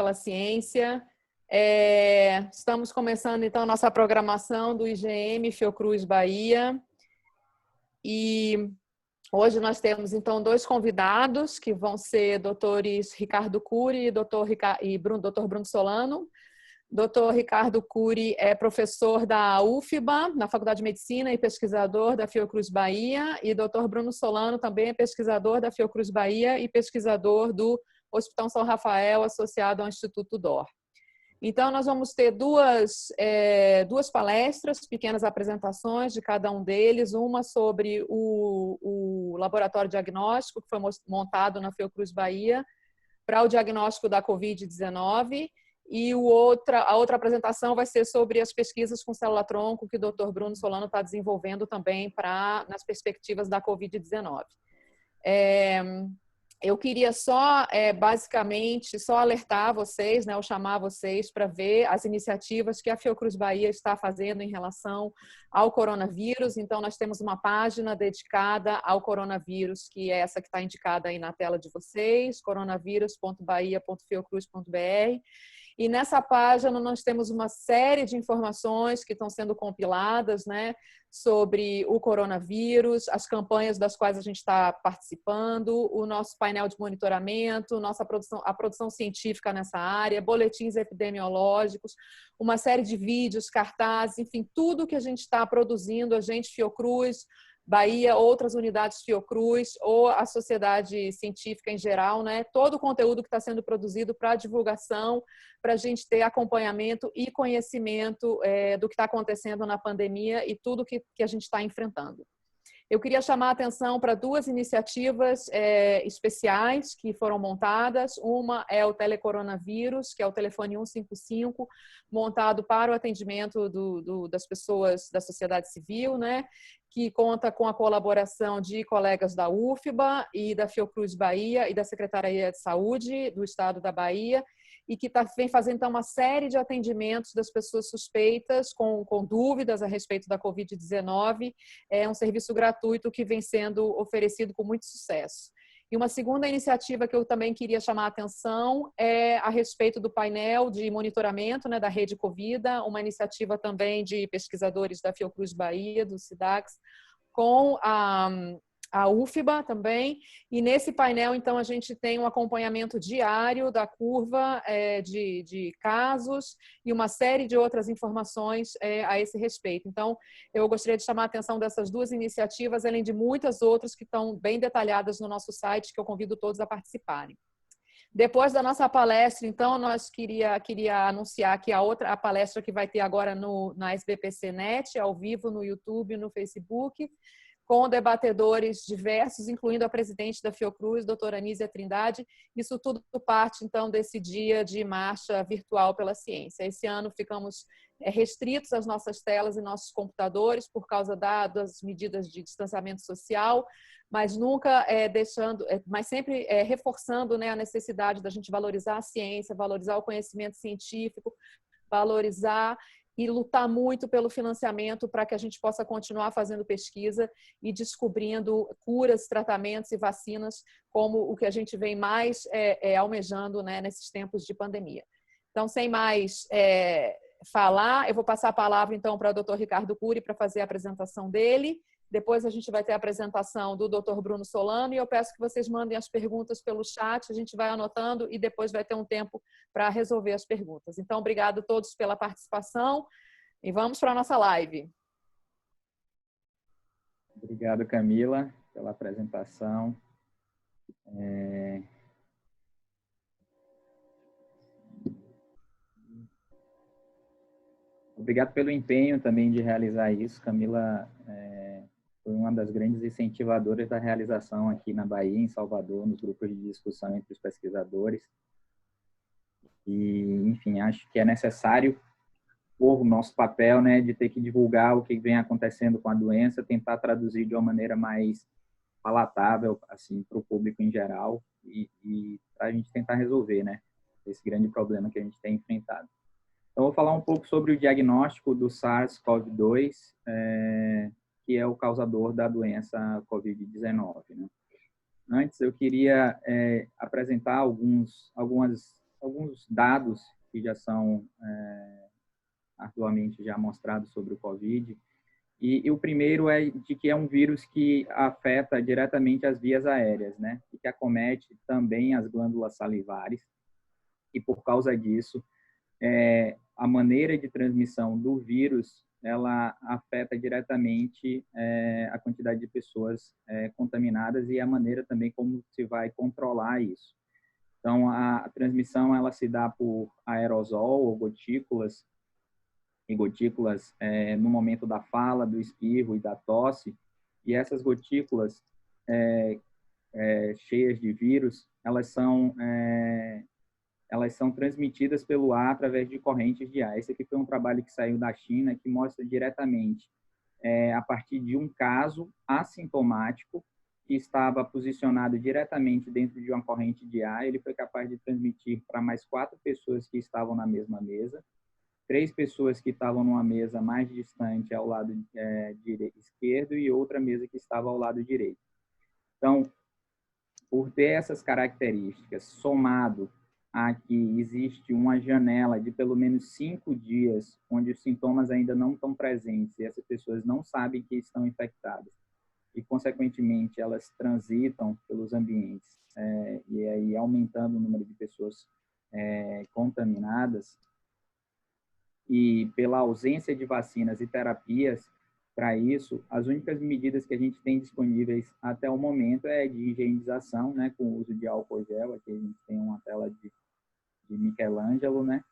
pela Ciência. Estamos começando, então, a nossa programação do IGM Fiocruz Bahia. E hoje nós temos, então, dois convidados, que vão ser doutores Ricardo Cury e Dr. Bruno Solano. Dr. Ricardo Cury é professor da UFBA, na Faculdade de Medicina, e pesquisador da Fiocruz Bahia. E Dr. Bruno Solano também é pesquisador da Fiocruz Bahia e pesquisador do Hospital São Rafael, associado ao Instituto DOR. Então, nós vamos ter duas palestras, pequenas apresentações de cada um deles, uma sobre o laboratório diagnóstico que foi montado na Fiocruz Bahia para o diagnóstico da Covid-19, e a outra apresentação vai ser sobre as pesquisas com célula-tronco que o Dr. Bruno Solano está desenvolvendo também nas perspectivas da Covid-19. Eu queria basicamente, alertar vocês, né, ou chamar vocês para ver as iniciativas que a Fiocruz Bahia está fazendo em relação ao coronavírus. Então, nós temos uma página dedicada ao coronavírus, que é essa que está indicada aí na tela de vocês, coronavírus.bahia.fiocruz.br. E nessa página nós temos uma série de informações que estão sendo compiladas, né, sobre o coronavírus, as campanhas das quais a gente está participando, o nosso painel de monitoramento, a produção científica nessa área, boletins epidemiológicos, uma série de vídeos, cartazes, enfim, tudo que a gente está produzindo, a gente, Fiocruz Bahia, outras unidades Fiocruz ou a sociedade científica em geral, né? Todo o conteúdo que está sendo produzido para divulgação, para a gente ter acompanhamento e conhecimento do que está acontecendo na pandemia e tudo que a gente está enfrentando. Eu queria chamar a atenção para duas iniciativas especiais que foram montadas. Uma é o Telecoronavírus, que é o telefone 155, montado para o atendimento das pessoas da sociedade civil, né? Que conta com a colaboração de colegas da UFBA e da Fiocruz Bahia e da Secretaria de Saúde do Estado da Bahia, e que vem fazendo então uma série de atendimentos das pessoas suspeitas com dúvidas a respeito da Covid-19. É um serviço gratuito que vem sendo oferecido com muito sucesso. E uma segunda iniciativa que eu também queria chamar a atenção é a respeito do painel de monitoramento, né, da Rede Covida, uma iniciativa também de pesquisadores da Fiocruz Bahia, do SIDAX, com a UFBA também, e nesse painel, então, a gente tem um acompanhamento diário da curva de casos e uma série de outras informações a esse respeito. Então, eu gostaria de chamar a atenção dessas duas iniciativas, além de muitas outras que estão bem detalhadas no nosso site, que eu convido todos a participarem. Depois da nossa palestra, então, nós queria anunciar que a palestra que vai ter agora na SBPC.net, ao vivo no YouTube e no Facebook, com debatedores diversos, incluindo a presidente da Fiocruz, doutora Anísia Trindade. Isso tudo parte, então, desse dia de marcha virtual pela ciência. Esse ano ficamos restritos às nossas telas e nossos computadores por causa das medidas de distanciamento social, mas nunca mas sempre reforçando, né, a necessidade da gente valorizar a ciência, valorizar o conhecimento científico, valorizar e lutar muito pelo financiamento para que a gente possa continuar fazendo pesquisa e descobrindo curas, tratamentos e vacinas, como o que a gente vem mais almejando, né, nesses tempos de pandemia. Então, sem mais falar, eu vou passar a palavra, então, para o Dr. Ricardo Cury para fazer a apresentação dele. Depois a gente vai ter a apresentação do Dr. Bruno Solano e eu peço que vocês mandem as perguntas pelo chat, a gente vai anotando e depois vai ter um tempo para resolver as perguntas. Então, obrigado a todos pela participação e vamos para a nossa live. Obrigado, Camila, pela apresentação. Obrigado pelo empenho também de realizar isso. Camila foi uma das grandes incentivadoras da realização aqui na Bahia, em Salvador, nos grupos de discussão entre os pesquisadores. E, enfim, acho que é necessário, por nosso papel, né, de ter que divulgar o que vem acontecendo com a doença, tentar traduzir de uma maneira mais palatável, assim, para o público em geral e para a gente tentar resolver, né, esse grande problema que a gente tem enfrentado. Então, vou falar um pouco sobre o diagnóstico do SARS-CoV-2, que é o causador da doença Covid-19, né? Antes, eu queria apresentar algumas alguns dados que já são atualmente já mostrados sobre o COVID. E o primeiro é de que é um vírus que afeta diretamente as vias aéreas, né? E que acomete também as glândulas salivares. E por causa disso, a maneira de transmissão do vírus, ela afeta diretamente a quantidade de pessoas contaminadas e a maneira também como se vai controlar isso. Então, a transmissão ela se dá por aerosol ou gotículas, e gotículas no momento da fala, do espirro e da tosse, e essas gotículas cheias de vírus, elas são transmitidas pelo ar através de correntes de ar. Esse aqui foi um trabalho que saiu da China, que mostra diretamente, a partir de um caso assintomático, que estava posicionado diretamente dentro de uma corrente de ar, ele foi capaz de transmitir para mais 4 pessoas que estavam na mesma mesa, 3 pessoas que estavam numa mesa mais distante ao lado esquerdo e outra mesa que estava ao lado direito. Então, por ter essas características, somado a que existe uma janela de pelo menos 5 dias, onde os sintomas ainda não estão presentes e essas pessoas não sabem que estão infectadas, e, consequentemente, elas transitam pelos ambientes, e aí aumentando o número de pessoas contaminadas, e pela ausência de vacinas e terapias para isso, as únicas medidas que a gente tem disponíveis até o momento é de higienização, né, com o uso de álcool gel. Aqui a gente tem uma tela de Michelangelo, né,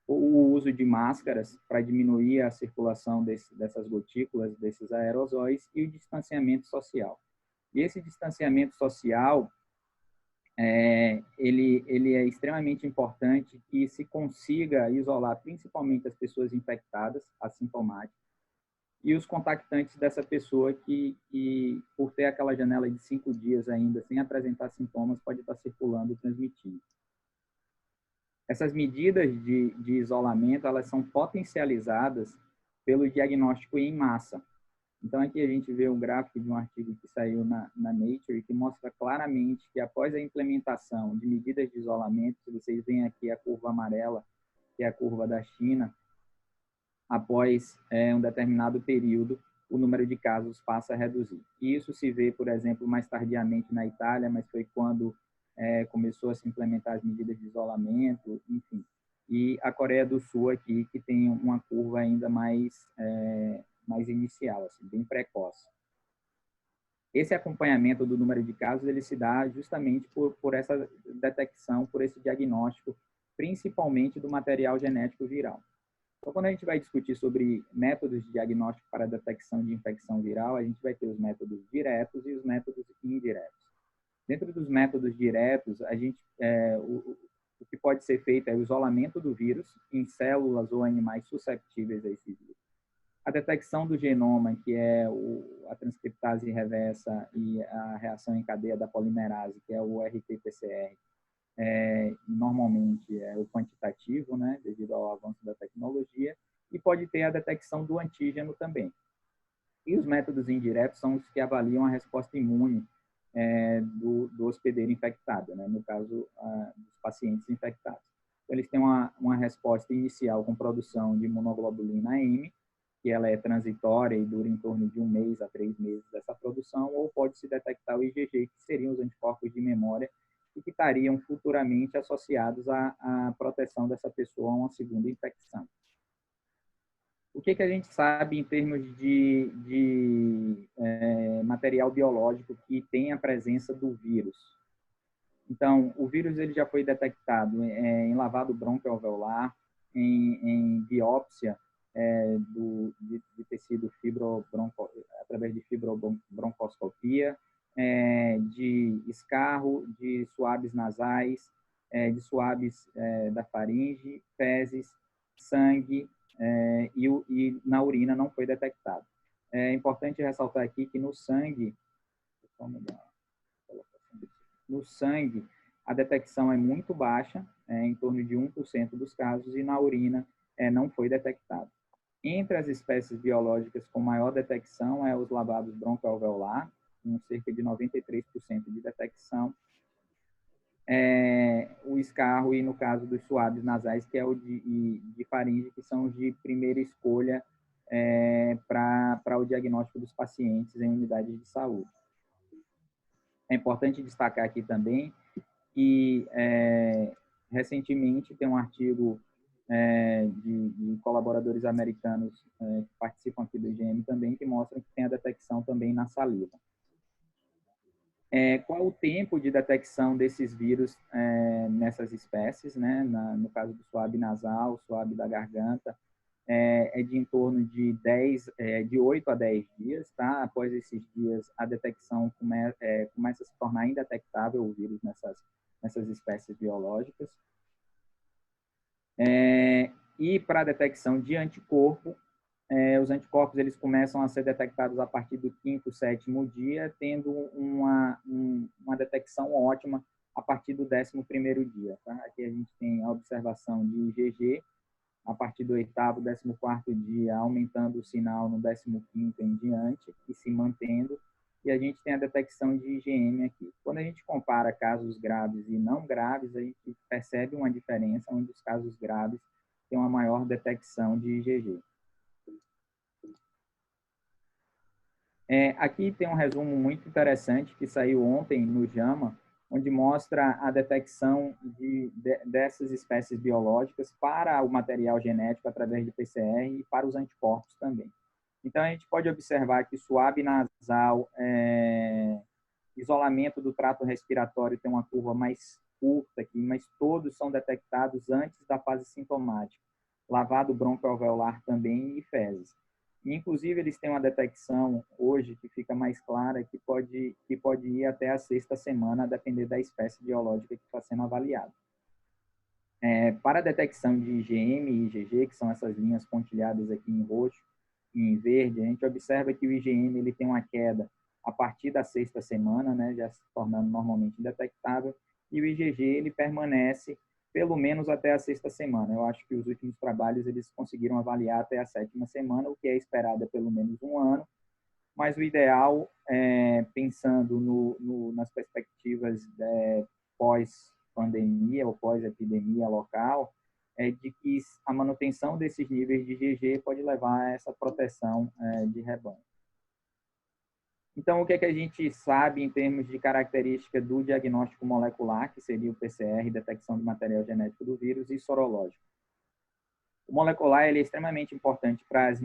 o uso de máscaras para diminuir a circulação dessas gotículas, desses aerosóis, e o distanciamento social. E esse distanciamento social, ele é extremamente importante que se consiga isolar principalmente as pessoas infectadas, assintomáticas, e os contactantes dessa pessoa que por ter aquela janela de 5 dias ainda sem apresentar sintomas, pode estar circulando e transmitindo. Essas medidas de isolamento, elas são potencializadas pelo diagnóstico em massa. Então, aqui a gente vê um gráfico de um artigo que saiu na Nature, que mostra claramente que após a implementação de medidas de isolamento, se vocês veem aqui a curva amarela, que é a curva da China, após um determinado período, o número de casos passa a reduzir. E isso se vê, por exemplo, mais tardiamente na Itália, mas foi quando começou a se implementar as medidas de isolamento, enfim. E a Coreia do Sul aqui, que tem uma curva ainda mais inicial, assim, bem precoce. Esse acompanhamento do número de casos, ele se dá justamente por essa detecção, por esse diagnóstico, principalmente do material genético viral. Então, quando a gente vai discutir sobre métodos de diagnóstico para a detecção de infecção viral, a gente vai ter os métodos diretos e os métodos indiretos. Dentro dos métodos diretos, o que pode ser feito é o isolamento do vírus em células ou animais susceptíveis a esse vírus. A detecção do genoma, que é a transcriptase reversa e a reação em cadeia da polimerase, que é o RT-PCR, normalmente é o quantitativo, né, devido ao avanço da tecnologia, e pode ter a detecção do antígeno também. E os métodos indiretos são os que avaliam a resposta imune do hospedeiro infectado, né, no caso dos pacientes infectados. Então, eles têm uma resposta inicial com produção de imunoglobulina M, que ela é transitória e dura em torno de 1 mês a 3 meses dessa produção, ou pode-se detectar o IgG, que seriam os anticorpos de memória, e que estariam futuramente associados à proteção dessa pessoa a uma segunda infecção. O que a gente sabe em termos de material biológico que tem a presença do vírus? Então, o vírus ele já foi detectado em lavado bronquialveolar, em biópsia de tecido através de fibrobroncoscopia, de escarro, de suaves nasais, de suaves da faringe, fezes, sangue, e na urina não foi detectado. É importante ressaltar aqui que no sangue, a detecção é muito baixa, em torno de 1% dos casos, e na urina não foi detectado. Entre as espécies biológicas com maior detecção os lavados broncoalveolar, com cerca de 93% de detecção, o escarro e, no caso dos suaves nasais, que é o de faringe, que são os de primeira escolha para o diagnóstico dos pacientes em unidades de saúde. É importante destacar aqui também que, recentemente, tem um artigo de colaboradores americanos que participam aqui do IgM também, que mostram que tem a detecção também na saliva. Qual o tempo de detecção desses vírus nessas espécies, né? No caso do suave nasal, suave da garganta, é de em torno de 8 a 10 dias, tá? Após esses dias, a detecção começa a se tornar indetectável o vírus nessas espécies biológicas. E para a detecção de anticorpo, os anticorpos eles começam a ser detectados a partir do 5º, 7º dia, tendo uma detecção ótima a partir do 11º dia. Tá? Aqui a gente tem a observação de IgG, a partir do 8º, 14º dia, aumentando o sinal no 15º em diante e se mantendo. E a gente tem a detecção de IgM aqui. Quando a gente compara casos graves e não graves, a gente percebe uma diferença, onde os casos graves têm uma maior detecção de IgG. Aqui tem um resumo muito interessante que saiu ontem no JAMA, onde mostra a detecção dessas espécies biológicas para o material genético através de PCR e para os anticorpos também. Então, a gente pode observar que suave nasal, isolamento do trato respiratório tem uma curva mais curta aqui, mas todos são detectados antes da fase sintomática. Lavado broncoalveolar também e fezes. Inclusive, eles têm uma detecção hoje que fica mais clara, que pode ir até a 6ª semana, a depender da espécie biológica que está sendo avaliada. Para a detecção de IgM e IgG, que são essas linhas pontilhadas aqui em roxo e em verde, a gente observa que o IgM ele tem uma queda a partir da 6ª semana, né, já se tornando normalmente indetectável, e o IgG ele permanece pelo menos até a 6ª semana. Eu acho que os últimos trabalhos eles conseguiram avaliar até a 7ª semana, o que é esperado é pelo menos 1 ano, mas o ideal, pensando nas perspectivas pós-pandemia ou pós-epidemia local, é de que a manutenção desses níveis de IgG pode levar a essa proteção de rebanho. Então, o que é que a gente sabe em termos de característica do diagnóstico molecular, que seria o PCR, detecção do material genético do vírus, e sorológico? O molecular ele é extremamente importante para as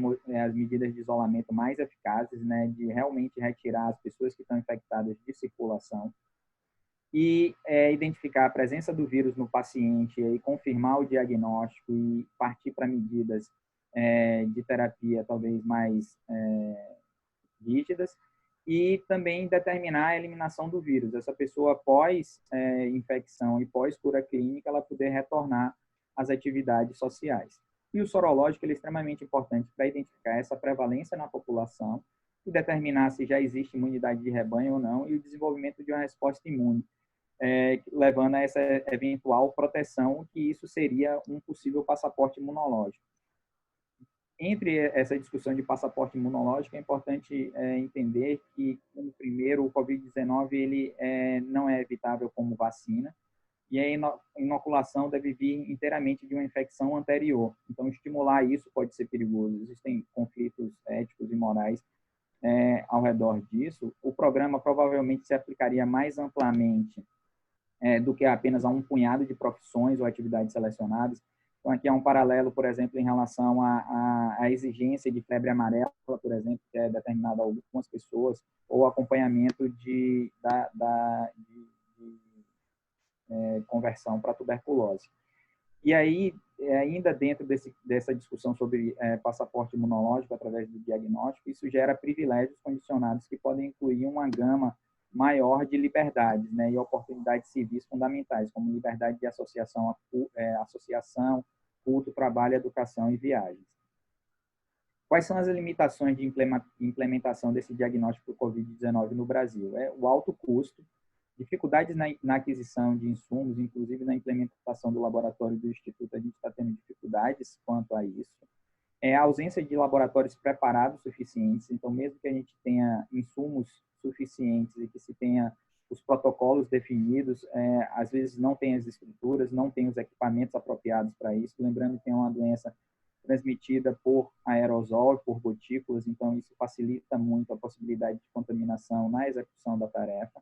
medidas de isolamento mais eficazes, né, de realmente retirar as pessoas que estão infectadas de circulação e identificar a presença do vírus no paciente e confirmar o diagnóstico e partir para medidas de terapia talvez mais rígidas, e também determinar a eliminação do vírus. Essa pessoa, pós infecção e pós cura clínica, ela poder retornar às atividades sociais. E o sorológico ele é extremamente importante para identificar essa prevalência na população e determinar se já existe imunidade de rebanho ou não, e o desenvolvimento de uma resposta imune, levando a essa eventual proteção, que isso seria um possível passaporte imunológico. Entre essa discussão de passaporte imunológico, é importante entender que, primeiro, o Covid-19 ele não é evitável como vacina, e a inoculação deve vir inteiramente de uma infecção anterior. Então, estimular isso pode ser perigoso. Existem conflitos éticos e morais ao redor disso. O programa provavelmente se aplicaria mais amplamente do que apenas a um punhado de profissões ou atividades selecionadas. Então, aqui há um paralelo, por exemplo, em relação à exigência de febre amarela, por exemplo, que é determinada a algumas pessoas, ou acompanhamento de conversão para tuberculose. E aí, ainda dentro dessa discussão sobre passaporte imunológico através do diagnóstico, isso gera privilégios condicionados que podem incluir uma gama maior de liberdades, né, e oportunidades civis fundamentais, como liberdade de associação, culto, trabalho, educação e viagens. Quais são as limitações de implementação desse diagnóstico do Covid-19 no Brasil? O alto custo, dificuldades na aquisição de insumos, inclusive na implementação do laboratório do Instituto, a gente está tendo dificuldades quanto a isso. A ausência de laboratórios preparados suficientes, então mesmo que a gente tenha insumos suficientes e que se tenha os protocolos definidos, às vezes não tem as estruturas, não tem os equipamentos apropriados para isso. Lembrando que é uma doença transmitida por aerosol, por gotículas, então isso facilita muito a possibilidade de contaminação na execução da tarefa.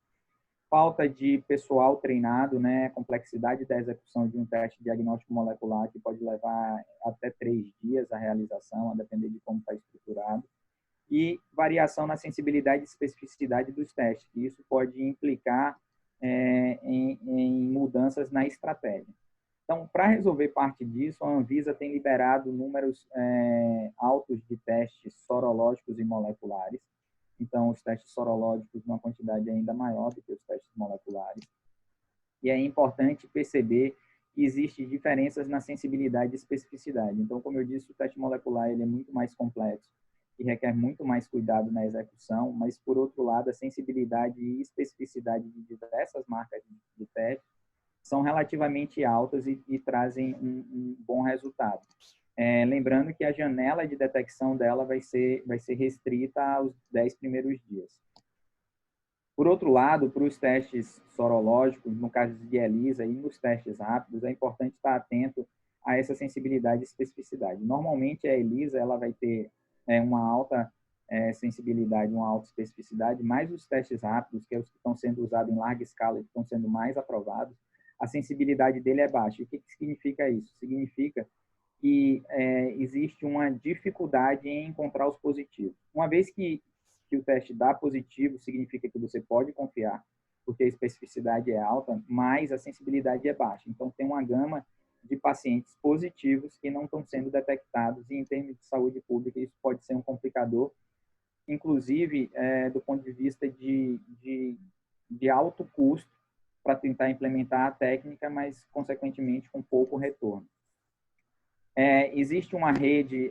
Falta de pessoal treinado, né, complexidade da execução de um teste diagnóstico molecular, que pode levar até 3 dias a realização, a depender de como está estruturado, e variação na sensibilidade e especificidade dos testes, e isso pode implicar em mudanças na estratégia. Então, para resolver parte disso, a Anvisa tem liberado números altos de testes sorológicos e moleculares. Então, os testes sorológicos numa quantidade ainda maior do que os testes moleculares. E é importante perceber que existem diferenças na sensibilidade e especificidade. Então, como eu disse, o teste molecular ele é muito mais complexo e requer muito mais cuidado na execução, mas, por outro lado, a sensibilidade e especificidade de diversas marcas de teste são relativamente altas e trazem um bom resultado. Lembrando que a janela de detecção dela vai ser restrita aos 10 primeiros dias. Por outro lado, para os testes sorológicos, no caso de ELISA e nos testes rápidos, é importante estar atento a essa sensibilidade e especificidade. Normalmente, a ELISA ela vai ter uma alta sensibilidade, uma alta especificidade, mas os testes rápidos, que é os que estão sendo usados em larga escala e que estão sendo mais aprovados, a sensibilidade dele é baixa. E o que significa isso? Significa que existe uma dificuldade em encontrar os positivos. Uma vez que o teste dá positivo, significa que você pode confiar, porque a especificidade é alta, mas a sensibilidade é baixa. Então, tem uma gama de pacientes positivos que não estão sendo detectados, e em termos de saúde pública, isso pode ser um complicador, inclusive do ponto de vista de alto custo para tentar implementar a técnica, mas, consequentemente, com pouco retorno. Existe uma rede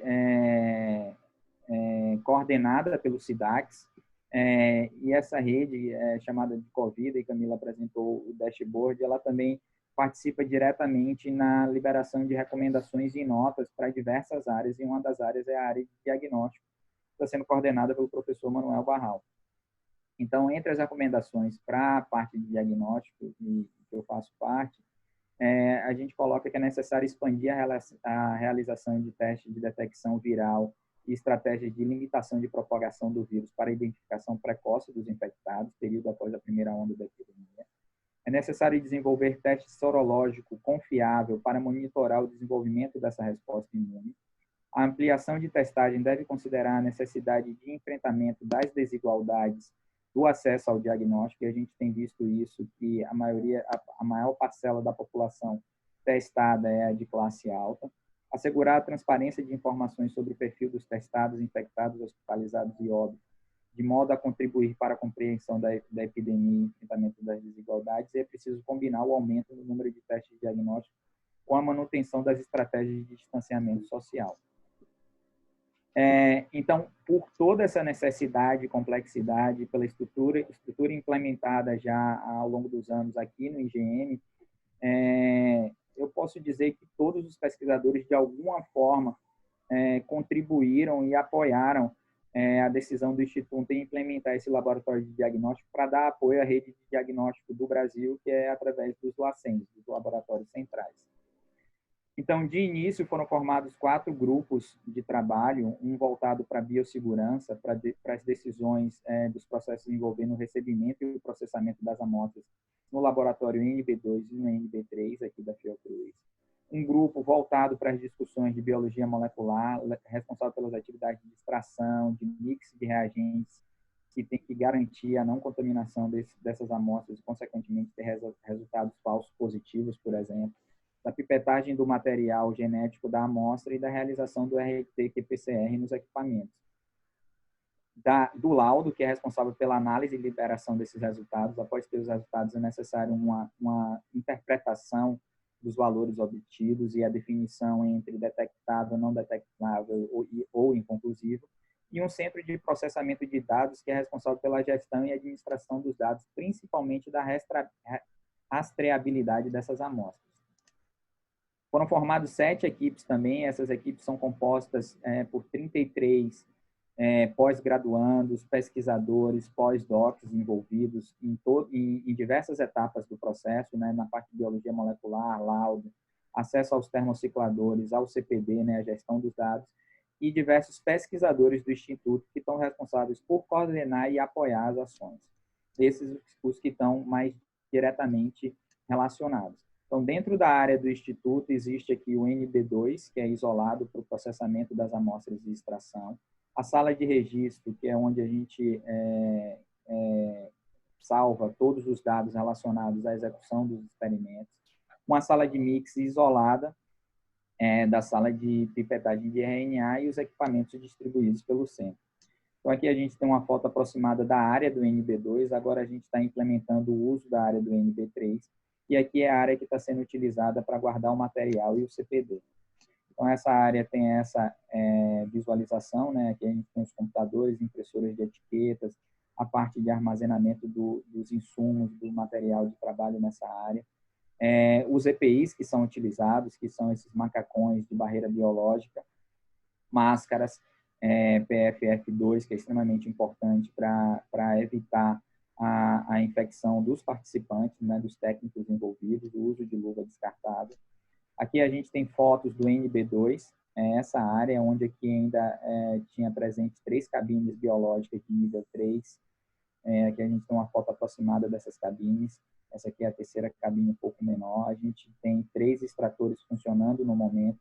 coordenada pelo SIDAX, e essa rede chamada de Covid, e Camila apresentou o dashboard, ela também participa diretamente na liberação de recomendações e notas para diversas áreas, e uma das áreas é a área de diagnóstico, que está sendo coordenada pelo professor Manuel Barral. Então, entre as recomendações para a parte de diagnóstico, que eu faço parte, a gente coloca que é necessário expandir a realização de testes de detecção viral e estratégias de limitação de propagação do vírus para a identificação precoce dos infectados, período após a primeira onda da epidemia. É necessário desenvolver teste sorológico confiável para monitorar o desenvolvimento dessa resposta imune. A ampliação de testagem deve considerar a necessidade de enfrentamento das desigualdades do acesso ao diagnóstico, e a gente tem visto isso, que a maior parcela da população testada é a de classe alta. Assegurar a transparência de informações sobre o perfil dos testados, infectados, hospitalizados e óbitos, de modo a contribuir para a compreensão da epidemia e enfrentamento das desigualdades, e é preciso combinar o aumento no número de testes de diagnóstico com a manutenção das estratégias de distanciamento social. Então, por toda essa necessidade e complexidade, pela estrutura implementada já ao longo dos anos aqui no IGM, eu posso dizer que todos os pesquisadores, de alguma forma, contribuíram e apoiaram a decisão do Instituto em implementar esse laboratório de diagnóstico para dar apoio à rede de diagnóstico do Brasil, que é através dos LACENs, dos laboratórios centrais. Então, de início, foram formados 4 grupos de trabalho, um voltado para a biossegurança, para as decisões dos processos envolvendo o recebimento e o processamento das amostras no laboratório NB2 e no NB3, aqui da Fiocruz. Um grupo voltado para as discussões de biologia molecular, responsável pelas atividades de extração, de mix de reagentes, que tem que garantir a não contaminação dessas amostras e, consequentemente, ter resultados falsos positivos, por exemplo, da pipetagem do material genético da amostra e da realização do RT-qPCR nos equipamentos. Do laudo, que é responsável pela análise e liberação desses resultados. Após ter os resultados, é necessário uma interpretação dos valores obtidos e a definição entre detectável, não detectável ou inconclusivo. E um centro de processamento de dados, que é responsável pela gestão e administração dos dados, principalmente da rastreabilidade dessas amostras. Foram formadas 7 equipes também. Essas equipes são compostas por 33 pós-graduandos, pesquisadores, pós-docs envolvidos em diversas etapas do processo, né, na parte de biologia molecular, laudo, acesso aos termocicladores, ao CPD, né, a gestão dos dados, e diversos pesquisadores do Instituto que estão responsáveis por coordenar e apoiar as ações. Esses os que estão mais diretamente relacionados. Então, dentro da área do Instituto, existe aqui o NB2, que é isolado para o processamento das amostras de extração, a sala de registro, que é onde a gente salva todos os dados relacionados à execução dos experimentos, uma sala de mix isolada da sala de pipetagem de RNA e os equipamentos distribuídos pelo centro. Então, aqui a gente tem uma foto aproximada da área do NB2, agora a gente está implementando o uso da área do NB3, e aqui é a área que está sendo utilizada para guardar o material e o CPD. Então, essa área tem essa visualização, né? Aqui a gente tem os computadores, impressoras de etiquetas, a parte de armazenamento dos insumos, do material de trabalho nessa área. Os EPIs que são utilizados, que são esses macacões de barreira biológica, máscaras, PFF2, que é extremamente importante para evitar a infecção dos participantes, né, dos técnicos envolvidos, o uso de luva descartável. Aqui a gente tem fotos do NB2, essa área onde aqui ainda tinha presente 3 cabines biológicas de nível 3. Aqui a gente tem uma foto aproximada dessas cabines. Essa aqui é a terceira cabine um pouco menor. A gente tem 3 extratores funcionando no momento,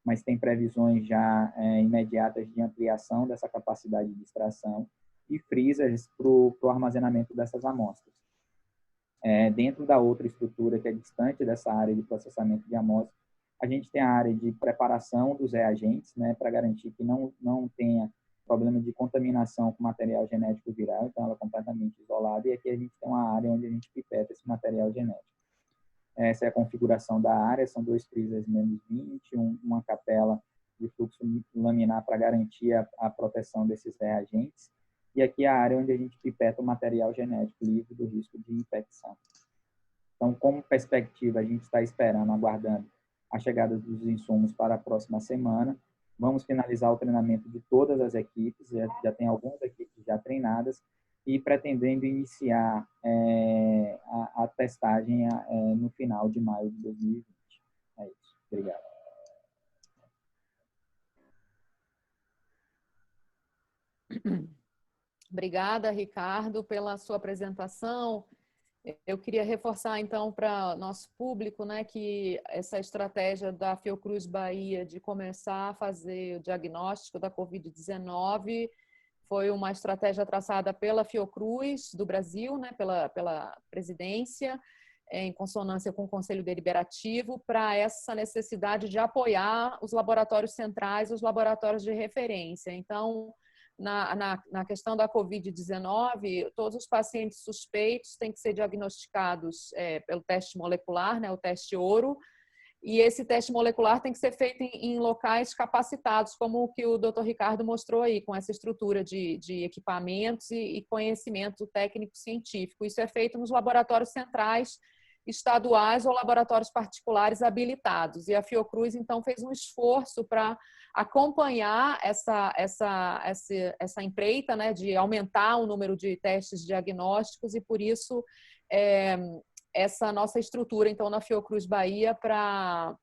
mas tem previsões já imediatas de ampliação dessa capacidade de extração e freezers para o armazenamento dessas amostras. Dentro da outra estrutura que é distante dessa área de processamento de amostras, a gente tem a área de preparação dos reagentes, né, para garantir que não tenha problema de contaminação com material genético viral, então ela é completamente isolada, e aqui a gente tem uma área onde a gente pipeta esse material genético. Essa é a configuração da área, são 2 freezers menos 20, uma capela de fluxo laminar para garantir a proteção desses reagentes, e aqui é a área onde a gente pipeta o material genético livre do risco de infecção. Então, como perspectiva, a gente está esperando, aguardando a chegada dos insumos para a próxima semana. Vamos finalizar o treinamento de todas as equipes, já tem algumas equipes já treinadas, e pretendendo iniciar a testagem no final de maio de 2020. É isso. Obrigado. Obrigada, Ricardo, pela sua apresentação. Eu queria reforçar, então, para nosso público, né, que essa estratégia da Fiocruz Bahia de começar a fazer o diagnóstico da Covid-19 foi uma estratégia traçada pela Fiocruz do Brasil, né, pela presidência, em consonância com o Conselho Deliberativo, para essa necessidade de apoiar os laboratórios centrais, os laboratórios de referência. Então, na questão da Covid-19, todos os pacientes suspeitos têm que ser diagnosticados pelo teste molecular, né, o teste ouro, e esse teste molecular tem que ser feito em locais capacitados, como o que o Dr. Ricardo mostrou aí, com essa estrutura de equipamentos e conhecimento técnico-científico. Isso é feito nos laboratórios centrais, estaduais ou laboratórios particulares habilitados. E a Fiocruz, então, fez um esforço para acompanhar essa empreita, né, de aumentar o número de testes diagnósticos, e por isso essa nossa estrutura, então, na Fiocruz Bahia para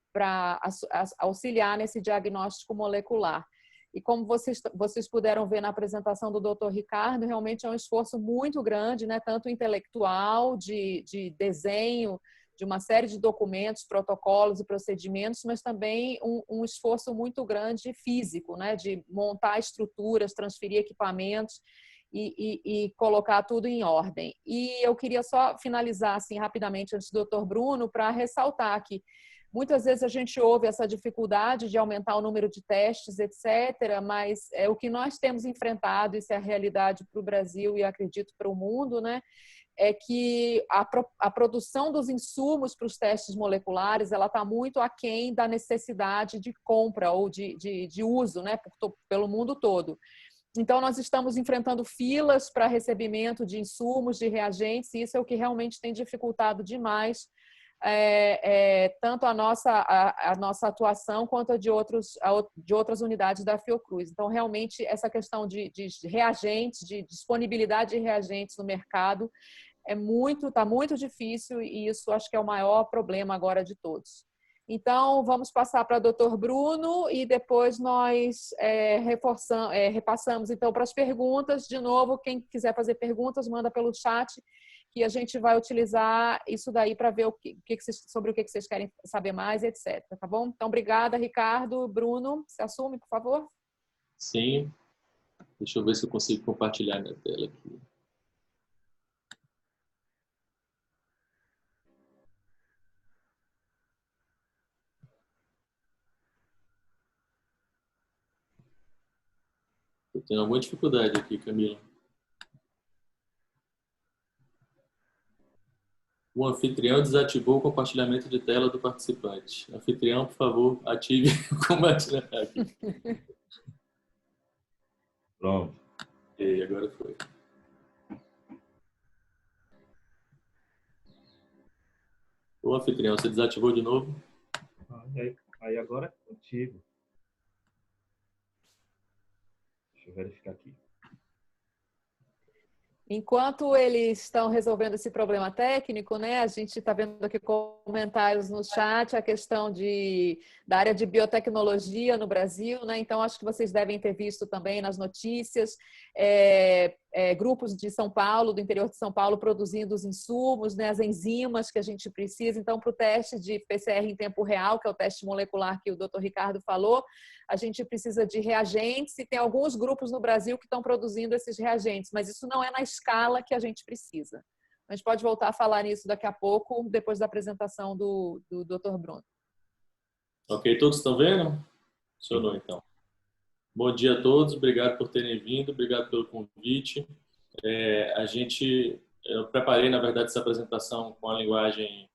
auxiliar nesse diagnóstico molecular. E como vocês puderam ver na apresentação do Dr. Ricardo, realmente é um esforço muito grande, né? Tanto intelectual, de desenho, de uma série de documentos, protocolos e procedimentos, mas também um esforço muito grande físico, né? De montar estruturas, transferir equipamentos e colocar tudo em ordem. E eu queria só finalizar assim, rapidamente, antes do Dr. Bruno, para ressaltar que muitas vezes a gente ouve essa dificuldade de aumentar o número de testes, etc., mas o que nós temos enfrentado, isso é a realidade para o Brasil e acredito para o mundo, né, é que a produção dos insumos para os testes moleculares ela está muito aquém da necessidade de compra ou de uso, né, pelo mundo todo. Então, nós estamos enfrentando filas para recebimento de insumos, de reagentes, e isso é o que realmente tem dificultado demais tanto a nossa atuação quanto de outras unidades da Fiocruz. Então, realmente, essa questão de reagentes, de disponibilidade de reagentes no mercado, está muito difícil e isso acho que é o maior problema agora de todos. Então, vamos passar para o Dr. Bruno e depois nós repassamos então para as perguntas. De novo, quem quiser fazer perguntas, manda pelo chat, que a gente vai utilizar isso daí para ver sobre o que vocês querem saber mais, etc. Tá bom? Então, obrigada, Ricardo. Bruno, se assume, por favor. Sim. Deixa eu ver se eu consigo compartilhar minha tela aqui. Eu tenho alguma dificuldade aqui, Camila. O anfitrião desativou o compartilhamento de tela do participante. Anfitrião, por favor, ative o compartilhamento aqui. Pronto. E agora foi. O anfitrião, você desativou de novo? Aí agora ativo. Deixa eu verificar aqui. Enquanto eles estão resolvendo esse problema técnico, né, a gente está vendo aqui comentários no chat, a questão da área de biotecnologia no Brasil, né? Então, acho que vocês devem ter visto também nas notícias, grupos de São Paulo, do interior de São Paulo, produzindo os insumos, né, as enzimas que a gente precisa. Então, para o teste de PCR em tempo real, que é o teste molecular que o Dr. Ricardo falou, a gente precisa de reagentes e tem alguns grupos no Brasil que estão produzindo esses reagentes, mas isso não é na escala que a gente precisa. A gente pode voltar a falar nisso daqui a pouco, depois da apresentação do Dr. Bruno. Ok, todos estão vendo? Funcionou, então. Bom dia a todos, obrigado por terem vindo, obrigado pelo convite. Eu preparei, na verdade, essa apresentação com a linguagem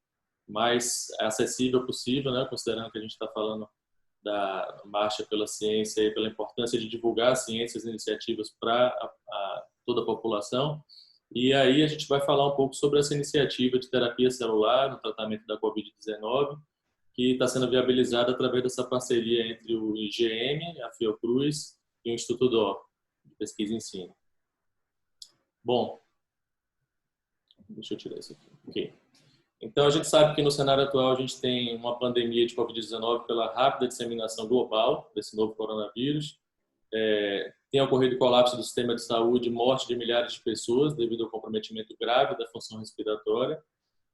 mais acessível possível, né? Considerando que a gente está falando da marcha pela ciência e pela importância de divulgar a ciência, as iniciativas para toda a população. E aí a gente vai falar um pouco sobre essa iniciativa de terapia celular no tratamento da Covid-19, que está sendo viabilizada através dessa parceria entre o IGM, a Fiocruz e o Instituto DO, de Pesquisa e Ensino. Bom, deixa eu tirar isso aqui. Ok. Então, a gente sabe que no cenário atual a gente tem uma pandemia de Covid-19 pela rápida disseminação global desse novo coronavírus. Tem ocorrido colapso do sistema de saúde, morte de milhares de pessoas devido ao comprometimento grave da função respiratória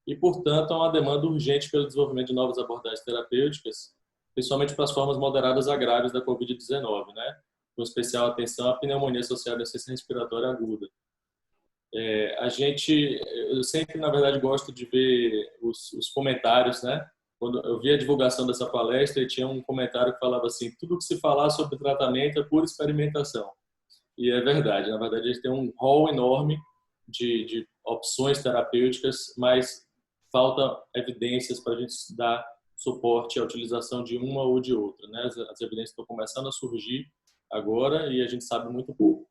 e, portanto, há uma demanda urgente pelo desenvolvimento de novas abordagens terapêuticas, principalmente para as formas moderadas a graves da Covid-19, né? Com especial atenção à pneumonia associada à insuficiência respiratória aguda. Eu sempre, na verdade, gosto de ver os comentários, né? Quando eu vi a divulgação dessa palestra, e tinha um comentário que falava assim: tudo que se falar sobre tratamento é pura experimentação. E é verdade. Na verdade, a gente tem um rol enorme de opções terapêuticas, mas falta evidências para a gente dar suporte à utilização de uma ou de outra, né? As evidências estão começando a surgir agora e a gente sabe muito pouco.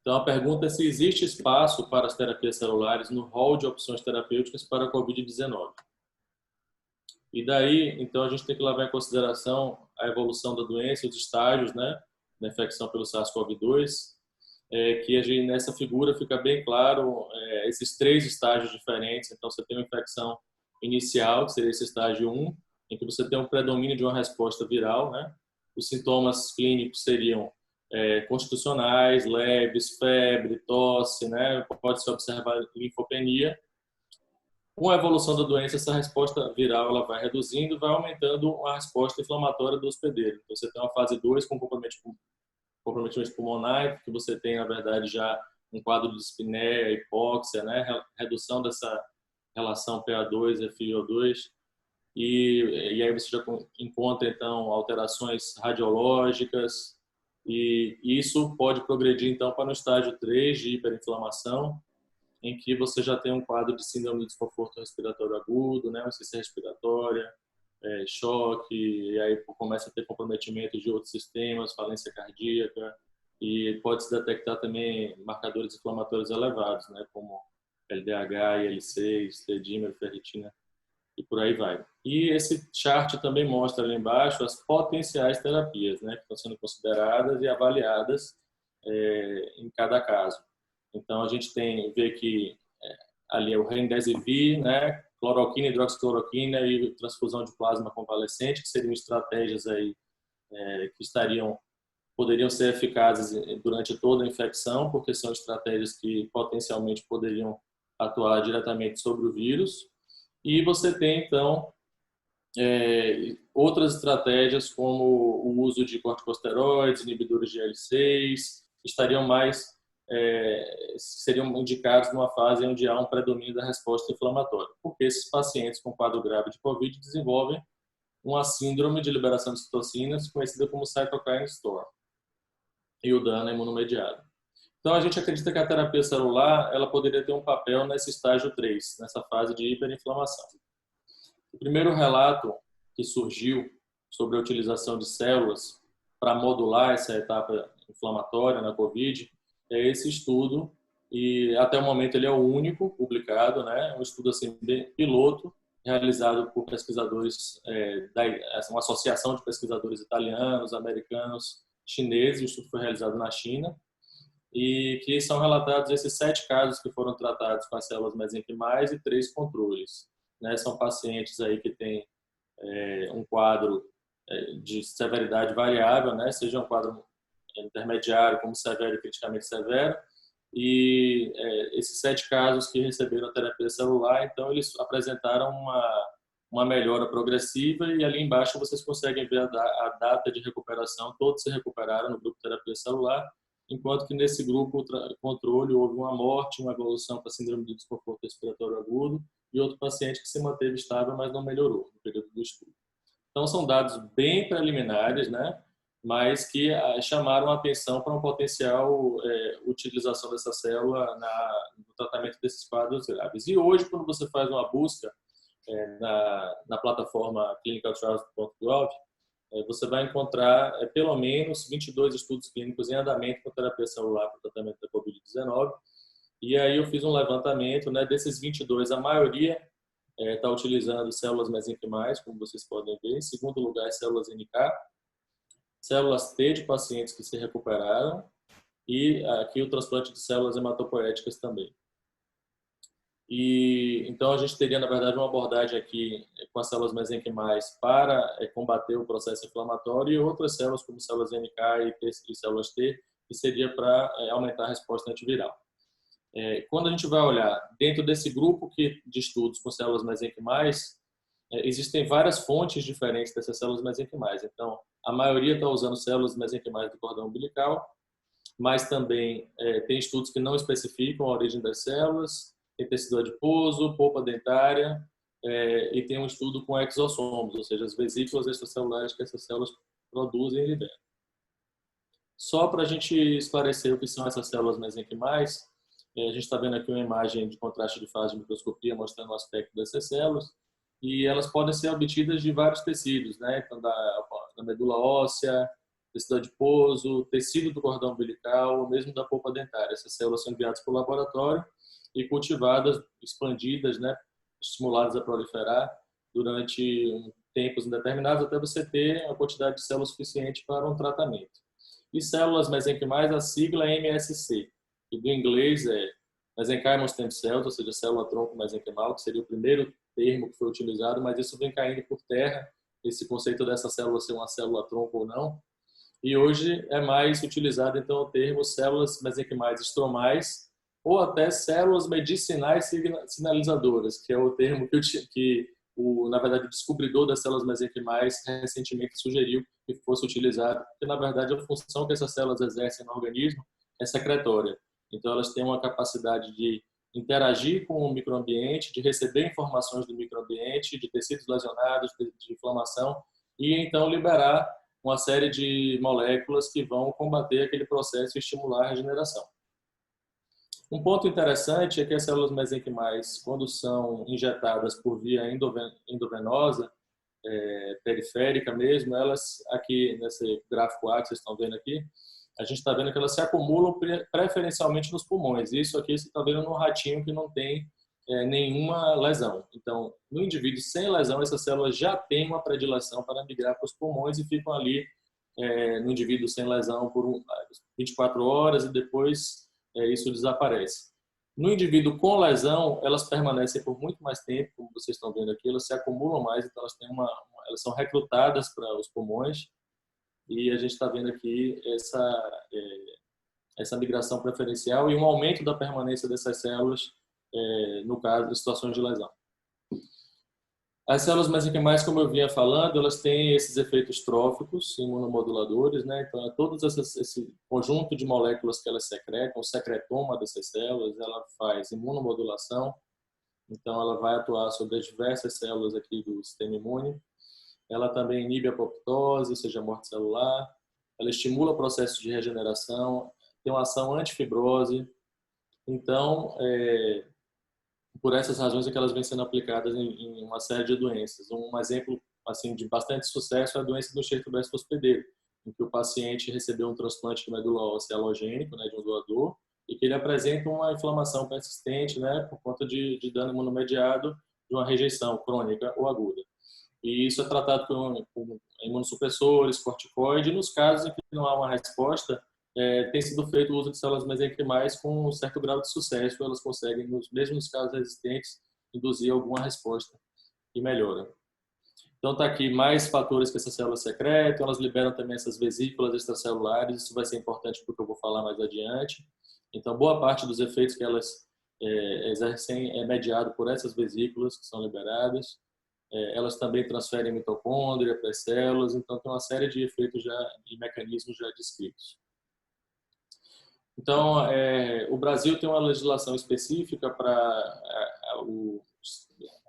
Então, a pergunta é se existe espaço para as terapias celulares no rol de opções terapêuticas para a Covid-19. E daí, então, a gente tem que levar em consideração a evolução da doença, os estágios, né, da infecção pelo SARS-CoV-2, que nessa figura fica bem claro esses 3 estágios diferentes. Então, você tem uma infecção inicial, que seria esse estágio 1, em que você tem um predomínio de uma resposta viral, né? Os sintomas clínicos seriam constitucionais, leves, febre, tosse, né? Pode-se observar linfopenia. Com a evolução da doença, essa resposta viral ela vai reduzindo e vai aumentando a resposta inflamatória do hospedeiro. Então, você tem uma fase 2 com comprometimento pulmonar, que você tem, na verdade, já um quadro de dispneia, hipóxia, né? Redução dessa relação PA2 e FiO2. E aí você já encontra, então, alterações radiológicas, e isso pode progredir, então, para o estágio 3 de hiperinflamação, em que você já tem um quadro de síndrome de desconforto respiratório agudo, né, insuficiência respiratória, choque, e aí começa a ter comprometimento de outros sistemas, falência cardíaca, e pode-se detectar também marcadores inflamatórios elevados, né, como LDH, IL-6, D-dímero, ferritina e por aí vai. E esse chart também mostra ali embaixo as potenciais terapias, né, que estão sendo consideradas e avaliadas em cada caso. Então a gente vê que ali é o Remdesivir, né, cloroquina, hidroxicloroquina e transfusão de plasma convalescente, que seriam estratégias aí que poderiam ser eficazes durante toda a infecção, porque são estratégias que potencialmente poderiam atuar diretamente sobre o vírus. E você tem, então, outras estratégias como o uso de corticosteroides, inibidores de IL-6, seriam indicados numa fase onde há um predomínio da resposta inflamatória, porque esses pacientes com quadro grave de COVID desenvolvem uma síndrome de liberação de citocinas conhecida como cytokine storm e o dano imunomediado. Então, a gente acredita que a terapia celular ela poderia ter um papel nesse estágio 3, nessa fase de hiperinflamação. O primeiro relato que surgiu sobre a utilização de células para modular essa etapa inflamatória na COVID é esse estudo, e até o momento ele é o único publicado, né? Um estudo assim, piloto, realizado por pesquisadores, uma associação de pesquisadores italianos, americanos, chineses. O estudo foi realizado na China, e que são relatados esses 7 casos que foram tratados com as células mesenquimais e 3 controles. Né? São pacientes aí que têm um quadro de severidade variável, né? Seja um quadro intermediário, como severo e criticamente severo, e esses 7 casos que receberam a terapia celular, então eles apresentaram uma melhora progressiva, e ali embaixo vocês conseguem ver a data de recuperação. Todos se recuperaram no grupo terapia celular, enquanto que nesse grupo controle houve uma morte, uma evolução para síndrome de desconforto respiratório agudo e outro paciente que se manteve estável, mas não melhorou no período do estudo. Então são dados bem preliminares, né? Mas que chamaram a atenção para uma potencial utilização dessa célula no tratamento desses quadros graves. E hoje, quando você faz uma busca na plataforma clinicaltrials.gov, você vai encontrar pelo menos 22 estudos clínicos em andamento com terapia celular para o tratamento da COVID-19. E aí eu fiz um levantamento, né, desses 22, a maioria está utilizando células mesenquimais, como vocês podem ver. Em segundo lugar, células NK, células T de pacientes que se recuperaram, e aqui o transplante de células hematopoéticas também. E então a gente teria, na verdade, uma abordagem aqui com as células mesenquimais para combater o processo inflamatório, e outras células como células NK e células T, que seria para aumentar a resposta antiviral. Quando a gente vai olhar dentro desse grupo de estudos com células mesenquimais, existem várias fontes diferentes dessas células mesenquimais. Então, a maioria está usando células mesenquimais do cordão umbilical, mas também tem estudos que não especificam a origem das células, tem tecido adiposo, polpa dentária, e tem um estudo com exossomos, ou seja, as vesículas extracelulares que essas células produzem e liberam. Só para a gente esclarecer o que são essas células mesenquimais, a gente está vendo aqui uma imagem de contraste de fase de microscopia mostrando o aspecto dessas células, e elas podem ser obtidas de vários tecidos, né? Então, da medula óssea, tecido adiposo, tecido do cordão umbilical, ou mesmo da polpa dentária. Essas células são enviadas para o laboratório e cultivadas, expandidas, né? Estimuladas a proliferar durante tempos indeterminados, até você ter a quantidade de células suficiente para um tratamento. E células mesenquimais, a sigla é MSC, e do inglês é Mesenchymal Stem Cells, ou seja, célula-tronco mesenquimal, que seria o primeiro termo que foi utilizado, mas isso vem caindo por terra, esse conceito dessa célula ser uma célula-tronco ou não. E hoje é mais utilizado, então, o termo células mesenquimais estromais, ou até células medicinais sinalizadoras, que é o termo na verdade, o descobridor das células mesenquimais recentemente sugeriu que fosse utilizado, porque, na verdade, a função que essas células exercem no organismo é secretória. Então, elas têm uma capacidade de interagir com o microambiente, de receber informações do microambiente, de tecidos lesionados, de inflamação, e então liberar uma série de moléculas que vão combater aquele processo e estimular a regeneração. Um ponto interessante é que as células mesenquimais, quando são injetadas por via endovenosa, periférica mesmo, elas, aqui nesse gráfico A que vocês estão vendo aqui, a gente está vendo que elas se acumulam preferencialmente nos pulmões. Isso aqui você está vendo num ratinho que não tem nenhuma lesão. Então, no indivíduo sem lesão, essas células já têm uma predileção para migrar para os pulmões e ficam ali no indivíduo sem lesão por 24 horas e depois isso desaparece. No indivíduo com lesão, elas permanecem por muito mais tempo, como vocês estão vendo aqui, elas se acumulam mais, então elas são recrutadas para os pulmões e a gente está vendo aqui essa migração preferencial e um aumento da permanência dessas células, no caso de situações de lesão. As células mesenquimais, como eu vinha falando, elas têm esses efeitos tróficos, imunomoduladores, né? Então, todos esse conjunto de moléculas que elas secretam, o secretoma dessas células, ela faz imunomodulação, então ela vai atuar sobre as diversas células aqui do sistema imune. Ela também inibe a apoptose, ou seja, a morte celular. Ela estimula o processo de regeneração, tem uma ação antifibrose. Então, por essas razões é que elas vêm sendo aplicadas em uma série de doenças. Um exemplo assim de bastante sucesso é a doença do enxerto bresto hospedeiro, em que o paciente recebeu um transplante de medula óssea alogênico, né, de um doador, e que ele apresenta uma inflamação persistente, né, por conta de dano imunomediado de uma rejeição crônica ou aguda. E isso é tratado com imunossupressores, corticoide. Nos casos em que não há uma resposta, tem sido feito o uso de células mesenquimais com um certo grau de sucesso. Elas conseguem, mesmo nos casos resistentes, induzir alguma resposta e melhora. Então, está aqui mais fatores que essas células secretam. Elas liberam também essas vesículas extracelulares. Isso vai ser importante porque eu vou falar mais adiante. Então, boa parte dos efeitos que elas exercem é mediado por essas vesículas que são liberadas. Elas também transferem mitocôndria para as células. Então, tem uma série de efeitos de mecanismos já descritos. Então, o Brasil tem uma legislação específica para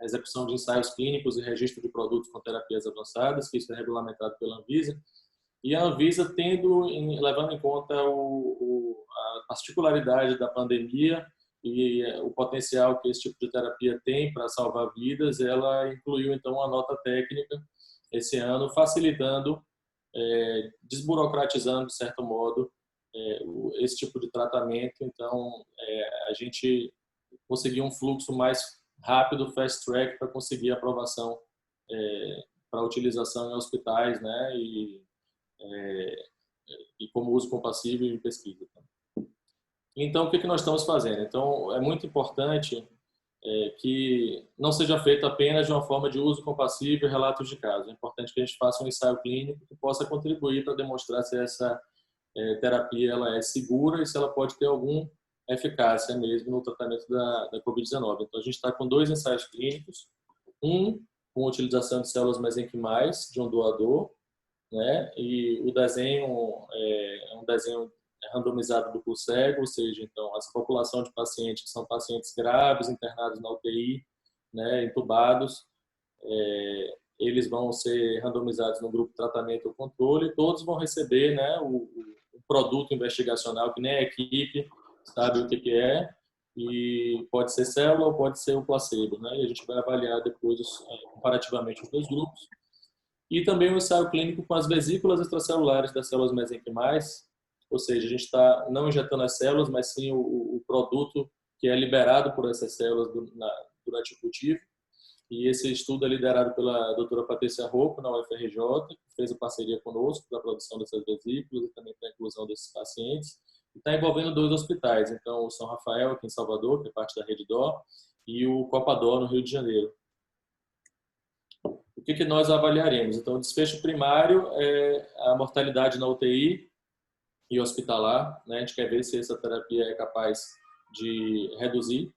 a execução de ensaios clínicos e registro de produtos com terapias avançadas, que isso é regulamentado pela Anvisa. E a Anvisa, levando em conta a particularidade da pandemia e o potencial que esse tipo de terapia tem para salvar vidas, ela incluiu, então, uma nota técnica esse ano, facilitando, desburocratizando, de certo modo, esse tipo de tratamento. Então, a gente conseguiu um fluxo mais rápido, fast track, para conseguir aprovação para utilização em hospitais, né, e como uso compassível em pesquisa. Então, o que nós estamos fazendo? Então, é muito importante que não seja feito apenas de uma forma de uso compassível e relatos de casos. É importante que a gente faça um ensaio clínico que possa contribuir para demonstrar se essa terapia ela é segura e se ela pode ter alguma eficácia mesmo no tratamento da Covid-19. Então, a gente está com 2 ensaios clínicos, um com utilização de células mesenquimais de um doador, né? E o desenho é um desenho randomizado duplo cego, ou seja, então, essa população de pacientes que são pacientes graves, internados na UTI, né, entubados, eles vão ser randomizados no grupo tratamento ou controle, e todos vão receber, né, o produto investigacional, que nem a equipe sabe o que é, e pode ser célula ou pode ser o placebo, né, e a gente vai avaliar depois comparativamente os 2 grupos. E também o ensaio clínico com as vesículas extracelulares das células mesenquimais, ou seja, a gente está não injetando as células, mas sim o produto que é liberado por essas células durante o cultivo. E esse estudo é liderado pela doutora Patrícia Rocco, na UFRJ, que fez a parceria conosco para a produção dessas vesículas e também para a inclusão desses pacientes. E está envolvendo 2 hospitais, então o São Rafael, aqui em Salvador, que é parte da Rede Dó, e o Copa Dó, no Rio de Janeiro. O que nós avaliaremos? Então, o desfecho primário é a mortalidade na UTI e hospitalar, né? A gente quer ver se essa terapia é capaz de reduzir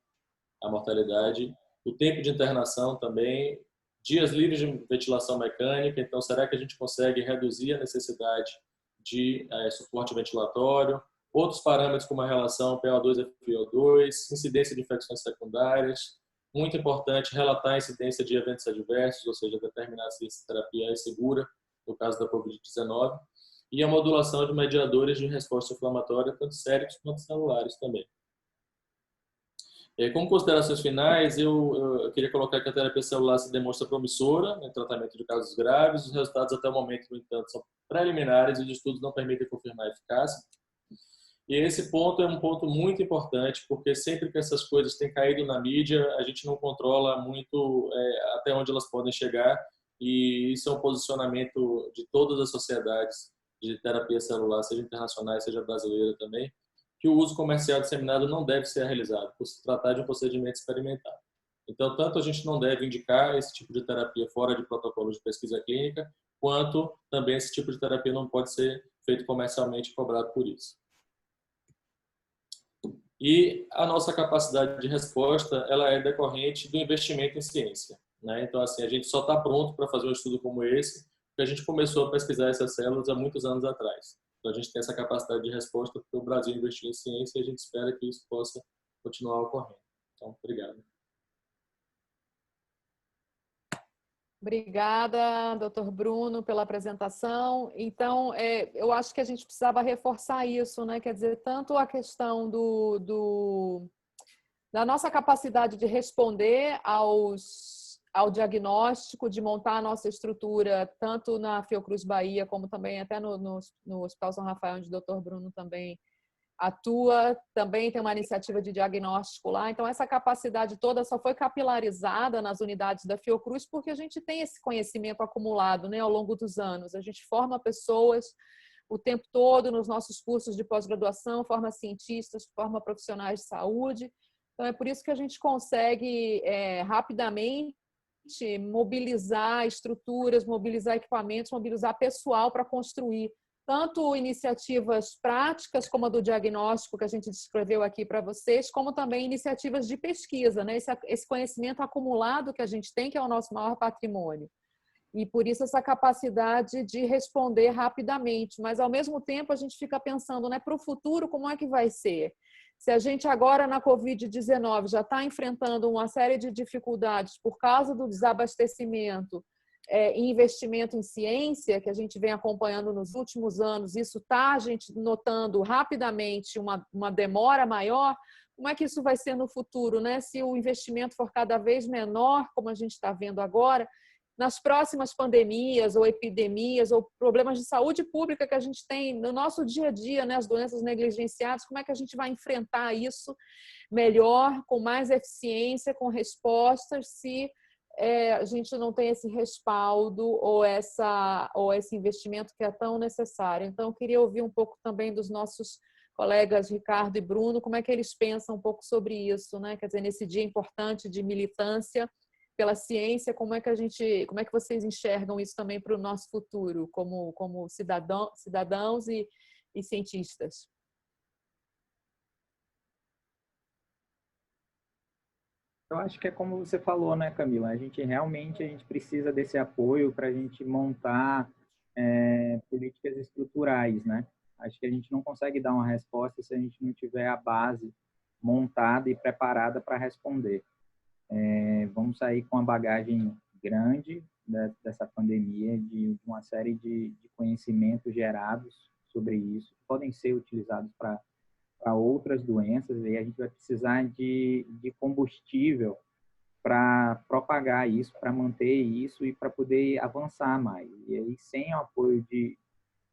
a mortalidade. O tempo de internação também, dias livres de ventilação mecânica. Então, será que a gente consegue reduzir a necessidade de suporte ventilatório? Outros parâmetros como a relação PO2-FiO2, incidência de infecções secundárias. Muito importante relatar a incidência de eventos adversos, ou seja, determinar se essa terapia é segura, no caso da Covid-19. E a modulação de mediadores de resposta inflamatória, tanto séricos quanto celulares também. Como considerações finais, eu queria colocar que a terapia celular se demonstra promissora no tratamento de casos graves. Os resultados até o momento, no entanto, são preliminares e os estudos não permitem confirmar a eficácia. E esse ponto é um ponto muito importante, porque sempre que essas coisas têm caído na mídia, a gente não controla muito até onde elas podem chegar, e isso é um posicionamento de todas as sociedades de terapia celular, seja internacionais, seja brasileira também, que o uso comercial disseminado não deve ser realizado, por se tratar de um procedimento experimental. Então, tanto a gente não deve indicar esse tipo de terapia fora de protocolo de pesquisa clínica, quanto também esse tipo de terapia não pode ser feito comercialmente e cobrado por isso. E a nossa capacidade de resposta, ela é decorrente do investimento em ciência, né? Então, assim, a gente só está pronto para fazer um estudo como esse, porque a gente começou a pesquisar essas células há muitos anos atrás. Então, a gente tem essa capacidade de resposta porque o Brasil investiu em ciência e a gente espera que isso possa continuar ocorrendo. Então, obrigado. Obrigada, doutor Bruno, pela apresentação. Então, eu acho que a gente precisava reforçar isso, né? Quer dizer, tanto a questão da nossa capacidade de responder ao diagnóstico, de montar a nossa estrutura, tanto na Fiocruz Bahia, como também até no Hospital São Rafael, onde o doutor Bruno também atua, também tem uma iniciativa de diagnóstico lá. Então, essa capacidade toda só foi capilarizada nas unidades da Fiocruz porque a gente tem esse conhecimento acumulado, né, ao longo dos anos. A gente forma pessoas o tempo todo nos nossos cursos de pós-graduação, forma cientistas, forma profissionais de saúde. Então, é por isso que a gente consegue rapidamente mobilizar estruturas, mobilizar equipamentos, mobilizar pessoal para construir tanto iniciativas práticas, como a do diagnóstico que a gente descreveu aqui para vocês, como também iniciativas de pesquisa, né? Esse conhecimento acumulado que a gente tem, que é o nosso maior patrimônio. E por isso essa capacidade de responder rapidamente. Mas, ao mesmo tempo, a gente fica pensando, né, para o futuro, como é que vai ser? Se a gente agora, na Covid-19, já está enfrentando uma série de dificuldades por causa do desabastecimento e investimento em ciência, que a gente vem acompanhando nos últimos anos, isso está a gente notando rapidamente uma demora maior, como é que isso vai ser no futuro, né? Se o investimento for cada vez menor, como a gente está vendo agora, nas próximas pandemias ou epidemias ou problemas de saúde pública que a gente tem no nosso dia a dia, né, as doenças negligenciadas, como é que a gente vai enfrentar isso melhor, com mais eficiência, com respostas, se a gente não tem esse respaldo ou esse investimento que é tão necessário. Então, eu queria ouvir um pouco também dos nossos colegas Ricardo e Bruno, como é que eles pensam um pouco sobre isso, né? Quer dizer, nesse dia importante de militância pela ciência, como é que vocês enxergam isso também para o nosso futuro, como cidadãos e cientistas? Eu acho que é como você falou, né, Camila? A gente precisa desse apoio para a gente montar políticas estruturais, né? Acho que a gente não consegue dar uma resposta se a gente não tiver a base montada e preparada para responder. Vamos sair com uma bagagem grande dessa pandemia, de uma série de conhecimentos gerados sobre isso, que podem ser utilizados para outras doenças, e a gente vai precisar de combustível para propagar isso, para manter isso e para poder avançar mais. E aí, sem acho que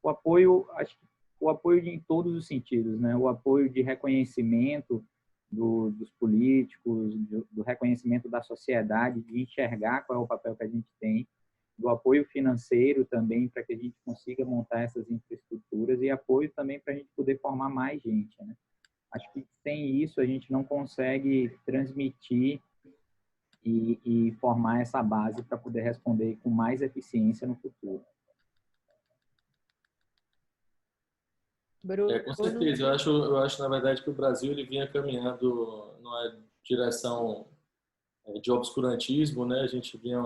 o apoio em todos os sentidos, né? O apoio de reconhecimento dos políticos, do reconhecimento da sociedade, de enxergar qual é o papel que a gente tem, do apoio financeiro também para que a gente consiga montar essas infraestruturas e apoio também para a gente poder formar mais gente, né? Acho que sem isso a gente não consegue transmitir e formar essa base para poder responder com mais eficiência no futuro. Com certeza. Eu acho, na verdade, que o Brasil ele vinha caminhando numa direção de obscurantismo, né? A gente vinha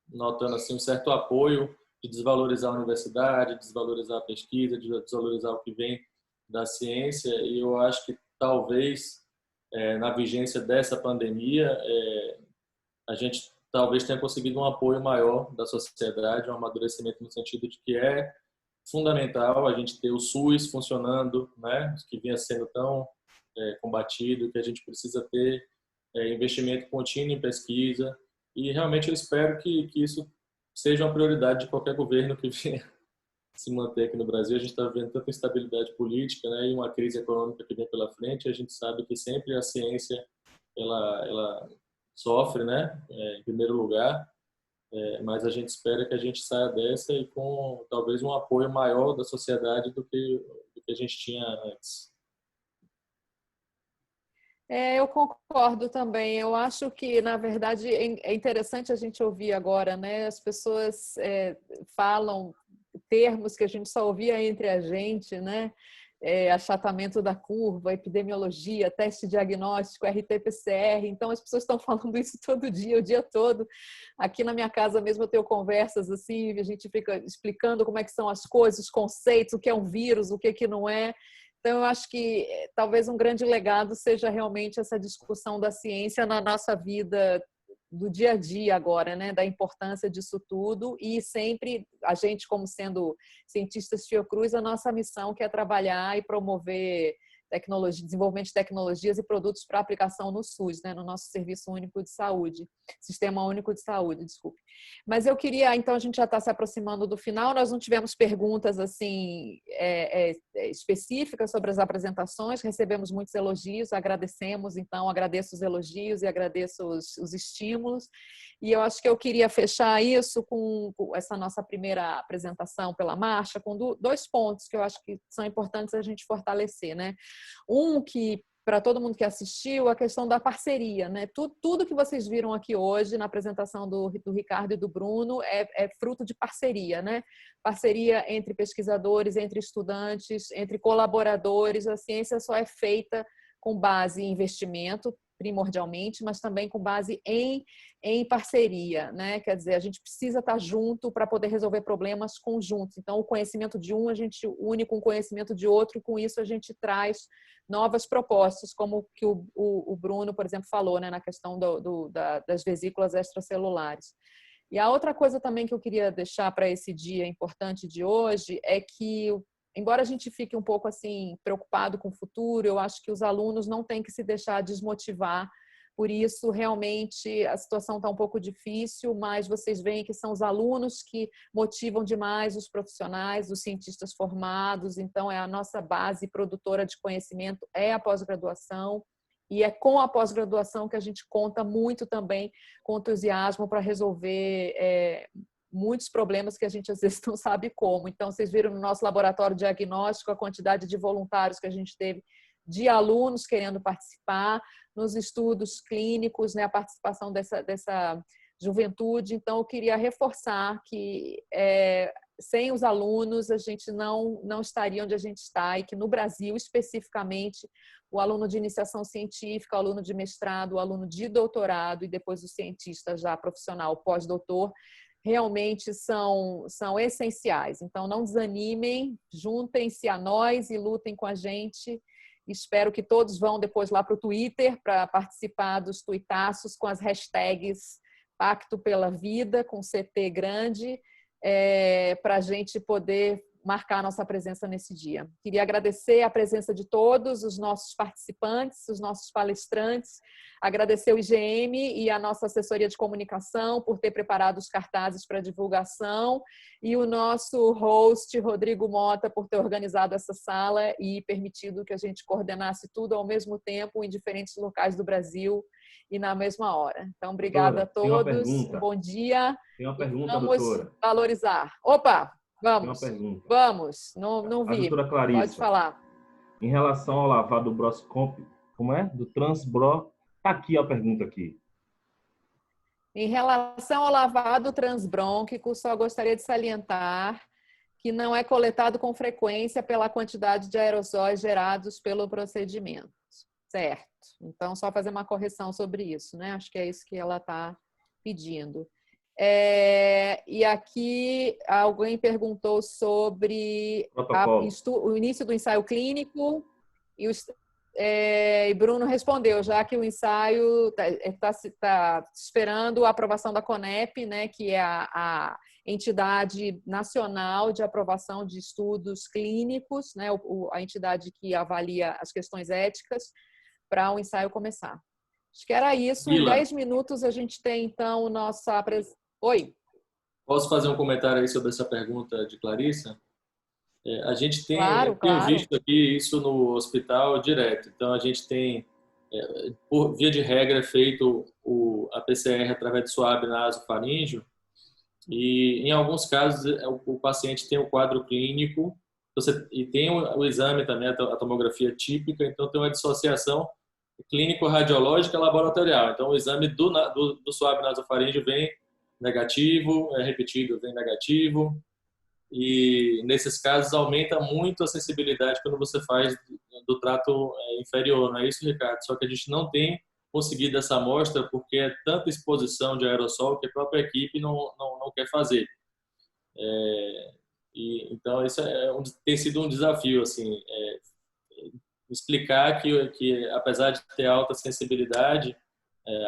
notando assim um certo apoio de desvalorizar a universidade, desvalorizar a pesquisa, de desvalorizar o que vem da ciência. E eu acho que talvez na vigência dessa pandemia a gente talvez tenha conseguido um apoio maior da sociedade, um amadurecimento no sentido de que é fundamental a gente ter o SUS funcionando, né, que vinha sendo tão combatido, que a gente precisa ter investimento contínuo em pesquisa, e realmente eu espero que isso seja uma prioridade de qualquer governo que venha se manter aqui no Brasil. A gente está vendo tanta instabilidade política, né, e uma crise econômica que vem pela frente. A gente sabe que sempre a ciência ela sofre, né, em primeiro lugar, mas a gente espera que a gente saia dessa e com talvez um apoio maior da sociedade do que a gente tinha antes. Eu concordo também. Eu acho que, na verdade, é interessante a gente ouvir agora, né? As pessoas falam termos que a gente só ouvia entre a gente, né? Achatamento da curva, epidemiologia, teste diagnóstico, RT-PCR. Então, as pessoas estão falando isso todo dia, o dia todo. Aqui na minha casa mesmo eu tenho conversas assim, a gente fica explicando como é que são as coisas, os conceitos, o que é um vírus, o que não é. Então, eu acho que talvez um grande legado seja realmente essa discussão da ciência na nossa vida do dia a dia agora, né? Da importância disso tudo, e sempre a gente, como sendo cientistas Fiocruz, a nossa missão que é trabalhar e promover tecnologia, desenvolvimento de tecnologias e produtos para aplicação no SUS, né? No nosso Serviço Único de Saúde, Sistema Único de Saúde, desculpe. Mas eu queria, então, a gente já está se aproximando do final, nós não tivemos perguntas assim específicas sobre as apresentações, recebemos muitos elogios, agradecemos, então, agradeço os elogios e agradeço os estímulos, e eu acho que eu queria fechar isso com essa nossa primeira apresentação pela marcha, com dois pontos que eu acho que são importantes a gente fortalecer, né? Um que, para todo mundo que assistiu, a questão da parceria, né? Tudo que vocês viram aqui hoje na apresentação do Ricardo e do Bruno é fruto de parceria, né? Parceria entre pesquisadores, entre estudantes, entre colaboradores. A ciência só é feita com base em investimento, primordialmente, mas também com base em parceria, né? Quer dizer, a gente precisa estar junto para poder resolver problemas conjuntos. Então, o conhecimento de um a gente une com o conhecimento de outro, e com isso a gente traz novas propostas, como que o Bruno, por exemplo, falou, né, na questão das vesículas extracelulares. E a outra coisa também que eu queria deixar para esse dia importante de hoje é que, embora a gente fique um pouco assim preocupado com o futuro, eu acho que os alunos não têm que se deixar desmotivar. Por isso, realmente, a situação está um pouco difícil, mas vocês veem que são os alunos que motivam demais os profissionais, os cientistas formados. Então, é a nossa base produtora de conhecimento, é a pós-graduação. E é com a pós-graduação que a gente conta muito também com entusiasmo para resolver muitos problemas que a gente às vezes não sabe como. Então, vocês viram no nosso laboratório diagnóstico a quantidade de voluntários que a gente teve, de alunos querendo participar, nos estudos clínicos, né, a participação dessa juventude. Então, eu queria reforçar que sem os alunos a gente não estaria onde a gente está, e que no Brasil, especificamente, o aluno de iniciação científica, o aluno de mestrado, o aluno de doutorado e depois o cientista já profissional, pós-doutor, realmente são essenciais. Então, não desanimem, juntem-se a nós e lutem com a gente. Espero que todos vão depois lá para o Twitter para participar dos tuitaços com as hashtags Pacto pela Vida, com CT grande, para a gente poder marcar a nossa presença nesse dia. Queria agradecer a presença de todos os nossos participantes, os nossos palestrantes, agradecer o IGM e a nossa assessoria de comunicação por ter preparado os cartazes para divulgação, e o nosso host, Rodrigo Mota, por ter organizado essa sala e permitido que a gente coordenasse tudo ao mesmo tempo em diferentes locais do Brasil e na mesma hora. Então, obrigada a todos, bom dia. Tem uma pergunta, vamos doutora. Valorizar. Opa! Vamos. Tem uma pergunta. Vamos. Não vi. A doutora Clarissa. Pode falar. Em relação ao lavado broscomp, como é? Do transbro. Está aqui a pergunta aqui. Em relação ao lavado transbrônquico, só gostaria de salientar que não é coletado com frequência pela quantidade de aerossóis gerados pelo procedimento. Certo. Então, só fazer uma correção sobre isso, né? Acho que é isso que ela está pedindo. E aqui alguém perguntou sobre o início do ensaio clínico e Bruno respondeu, já que o ensaio está esperando a aprovação da CONEP, né, que é a entidade nacional de aprovação de estudos clínicos, né, a entidade que avalia as questões éticas, para o ensaio começar. Acho que era isso. Em Mila, 10 minutos a gente tem, então, nossa... Oi? posso fazer um comentário aí sobre essa pergunta de Clarissa? A gente Claro, tenho claro. visto aqui isso no hospital direto. Então, a gente tem, por via de regra, é feito a PCR através de swab nasofaríngeo e, em alguns casos, o paciente tem o quadro clínico e tem o exame também, a tomografia típica, então tem uma dissociação clínico-radiológica laboratorial. Então, o exame do swab nasofaríngeo vem negativo, é repetido, vem negativo, e nesses casos aumenta muito a sensibilidade quando você faz do trato inferior, não é isso, Ricardo? Só que a gente não tem conseguido essa amostra porque é tanta exposição de aerossol que a própria equipe não quer fazer. Então isso tem sido um desafio, assim, explicar que apesar de ter alta sensibilidade,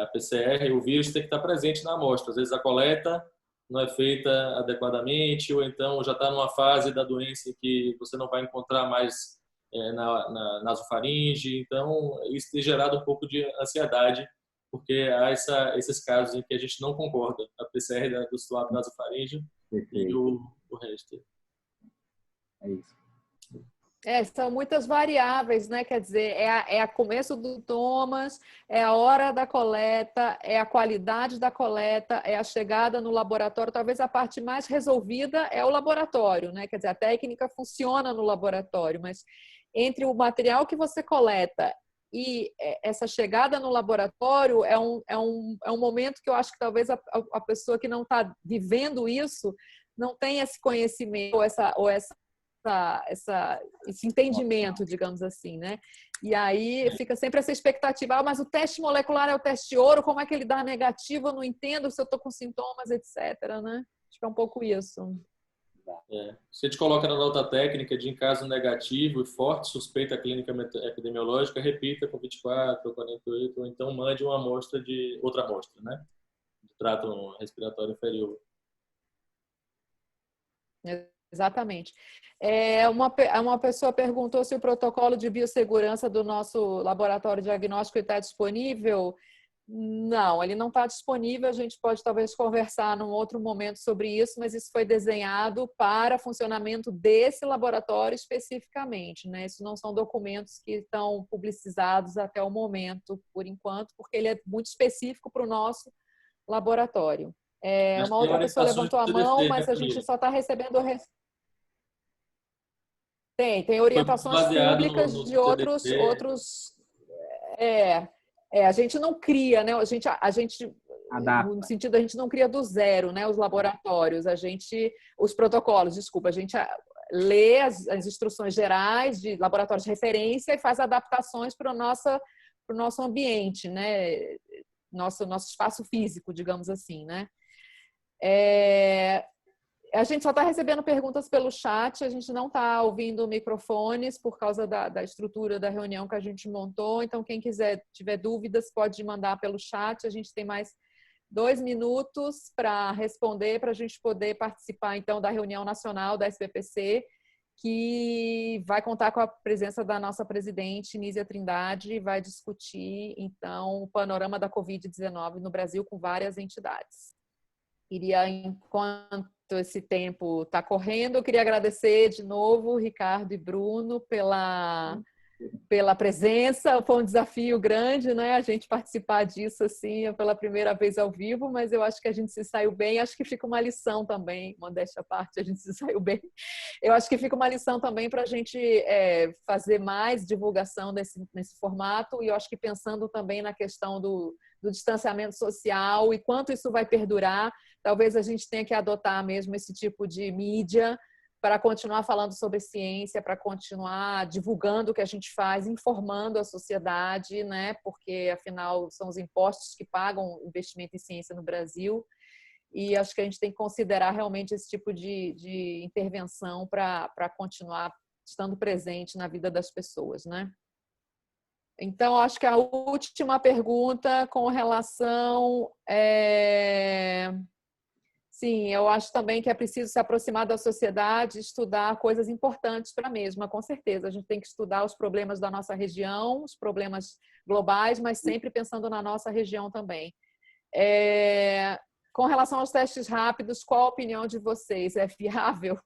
a PCR, o vírus tem que estar presente na amostra. Às vezes a coleta não é feita adequadamente, ou então já está numa fase da doença em que você não vai encontrar mais na nasofaringe. Então, isso tem gerado um pouco de ansiedade, porque há esses casos em que a gente não concorda, a PCR do swab nasofaringe e o resto. É isso. São muitas variáveis, né? Quer dizer, é a começo do Thomas, é a hora da coleta, é a qualidade da coleta, é a chegada no laboratório. Talvez a parte mais resolvida é o laboratório, né? Quer dizer, a técnica funciona no laboratório, mas entre o material que você coleta e essa chegada no laboratório é um momento que eu acho que talvez a pessoa que não está vivendo isso não tenha esse conhecimento ou esse entendimento, digamos assim, né? E aí fica sempre essa expectativa, mas o teste molecular é o teste ouro, como é que ele dá negativo? Eu não entendo se eu estou com sintomas, etc., né? Acho que é um pouco isso. Se a gente coloca na nota técnica de em caso negativo e forte suspeita clínica epidemiológica, repita com 24 ou 48, ou então mande outra amostra, né? De trato respiratório inferior. Exatamente. Uma pessoa perguntou se o protocolo de biossegurança do nosso laboratório diagnóstico está disponível. Não, ele não está disponível. A gente pode talvez conversar num outro momento sobre isso, mas isso foi desenhado para funcionamento desse laboratório especificamente, né? Isso não são documentos que estão publicizados até o momento, por enquanto, porque ele é muito específico para o nosso laboratório. Uma outra pessoa levantou a mão, mas a gente só está recebendo... Tem orientações públicas de outros... a gente não cria, né? A gente no sentido, a gente não cria do zero, né? Os laboratórios, os protocolos, desculpa, a gente lê as instruções gerais de laboratórios de referência e faz adaptações para o nosso ambiente, né? Nosso espaço físico, digamos assim, né? A gente só está recebendo perguntas pelo chat, a gente não está ouvindo microfones por causa da estrutura da reunião que a gente montou, então quem tiver dúvidas pode mandar pelo chat, a gente tem mais 2 minutos para responder, para a gente poder participar então da reunião nacional da SBPC, que vai contar com a presença da nossa presidente, Nízia Trindade, e vai discutir então o panorama da Covid-19 no Brasil com várias entidades. Enquanto esse tempo está correndo, eu queria agradecer de novo Ricardo e Bruno pela presença. Foi um desafio grande, né? A gente participar disso assim pela primeira vez ao vivo, mas eu acho que a gente se saiu bem. Acho que fica uma lição também, modéstia à parte, a gente se saiu bem. Eu acho que fica uma lição também para a gente fazer mais divulgação nesse formato, e eu acho que pensando também na questão do distanciamento social e quanto isso vai perdurar, talvez a gente tenha que adotar mesmo esse tipo de mídia para continuar falando sobre ciência, para continuar divulgando o que a gente faz, informando a sociedade, né? Porque, afinal, são os impostos que pagam o investimento em ciência no Brasil, e acho que a gente tem que considerar realmente esse tipo de intervenção para continuar estando presente na vida das pessoas, né? Então, acho que a última pergunta com relação Sim, eu acho também que é preciso se aproximar da sociedade, estudar coisas importantes para a mesma, com certeza. A gente tem que estudar os problemas da nossa região, os problemas globais, mas sempre pensando na nossa região também. Com relação aos testes rápidos, qual a opinião de vocês? É viável?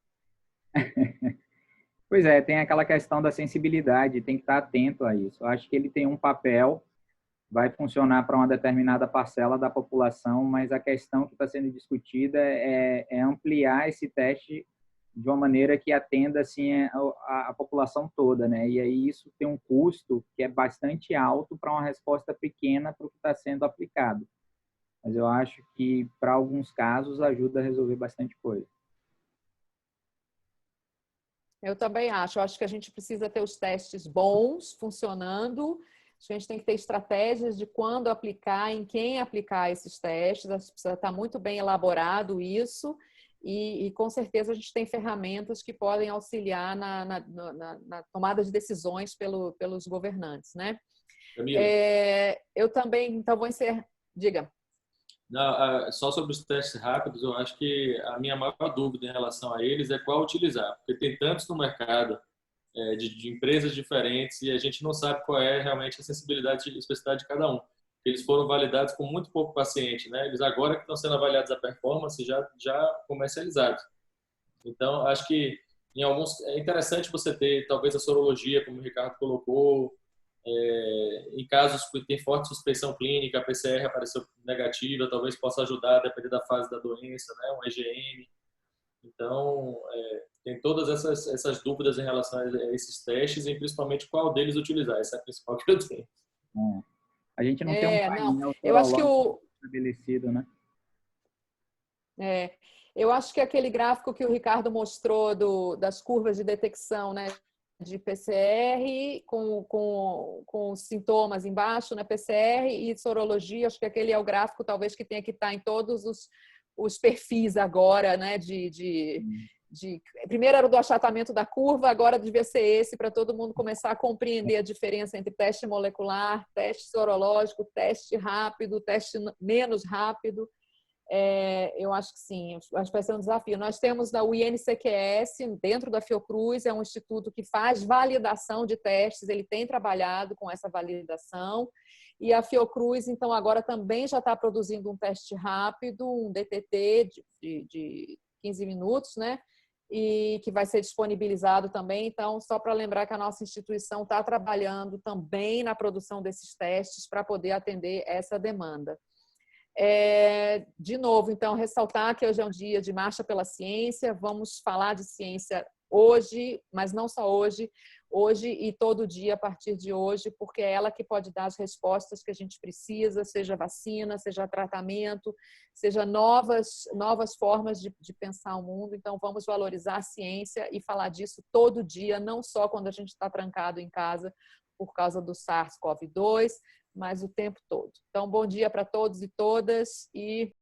Pois é, tem aquela questão da sensibilidade, tem que estar atento a isso. Eu acho que ele tem um papel, vai funcionar para uma determinada parcela da população, mas a questão que está sendo discutida é ampliar esse teste de uma maneira que atenda assim a população toda, né? E aí isso tem um custo que é bastante alto para uma resposta pequena para o que está sendo aplicado. Mas eu acho que para alguns casos ajuda a resolver bastante coisa. Eu também acho. Eu acho que a gente precisa ter os testes bons, funcionando. Acho que a gente tem que ter estratégias de quando aplicar, em quem aplicar esses testes. Acho que precisa estar muito bem elaborado isso. E com certeza a gente tem ferramentas que podem auxiliar na tomada de decisões pelos governantes, né? Eu também, então vou encerrar. Diga. Não, só sobre os testes rápidos, eu acho que a minha maior dúvida em relação a eles é qual utilizar, porque tem tantos no mercado de empresas diferentes e a gente não sabe qual é realmente a sensibilidade e especificidade de cada um. Eles foram validados com muito pouco paciente, né? Eles agora que estão sendo avaliados a performance já comercializados. Então, acho que em alguns é interessante você ter talvez a sorologia, como o Ricardo colocou. Em casos que tem forte suspeição clínica, a PCR apareceu negativa, talvez possa ajudar a depender da fase da doença, né? Um EGM. Então, tem todas essas dúvidas em relação a esses testes e principalmente qual deles utilizar. Essa é a principal que eu tenho. A gente não tem um painel eu acho que estabelecido, né? Eu acho que aquele gráfico que o Ricardo mostrou das curvas de detecção, né, de PCR com sintomas embaixo na PCR e sorologia, acho que aquele é o gráfico talvez que tenha que estar em todos os perfis agora, né, primeiro era o do achatamento da curva, agora devia ser esse para todo mundo começar a compreender a diferença entre teste molecular, teste sorológico, teste rápido, teste menos rápido. Eu acho que sim, acho que vai ser um desafio. Nós temos o INCQS, dentro da Fiocruz, é um instituto que faz validação de testes, ele tem trabalhado com essa validação, e a Fiocruz, então, agora também já está produzindo um teste rápido, um DTT de 15 minutos, né? E que vai ser disponibilizado também. Então, só para lembrar que a nossa instituição está trabalhando também na produção desses testes para poder atender essa demanda. De novo, então, ressaltar que hoje é um dia de marcha pela ciência, vamos falar de ciência hoje, mas não só hoje e todo dia a partir de hoje, porque é ela que pode dar as respostas que a gente precisa, seja vacina, seja tratamento, seja novas formas de pensar o mundo. Então, vamos valorizar a ciência e falar disso todo dia, não só quando a gente está trancado em casa por causa do SARS-CoV-2, mas o tempo todo. Então, bom dia para todos e todas e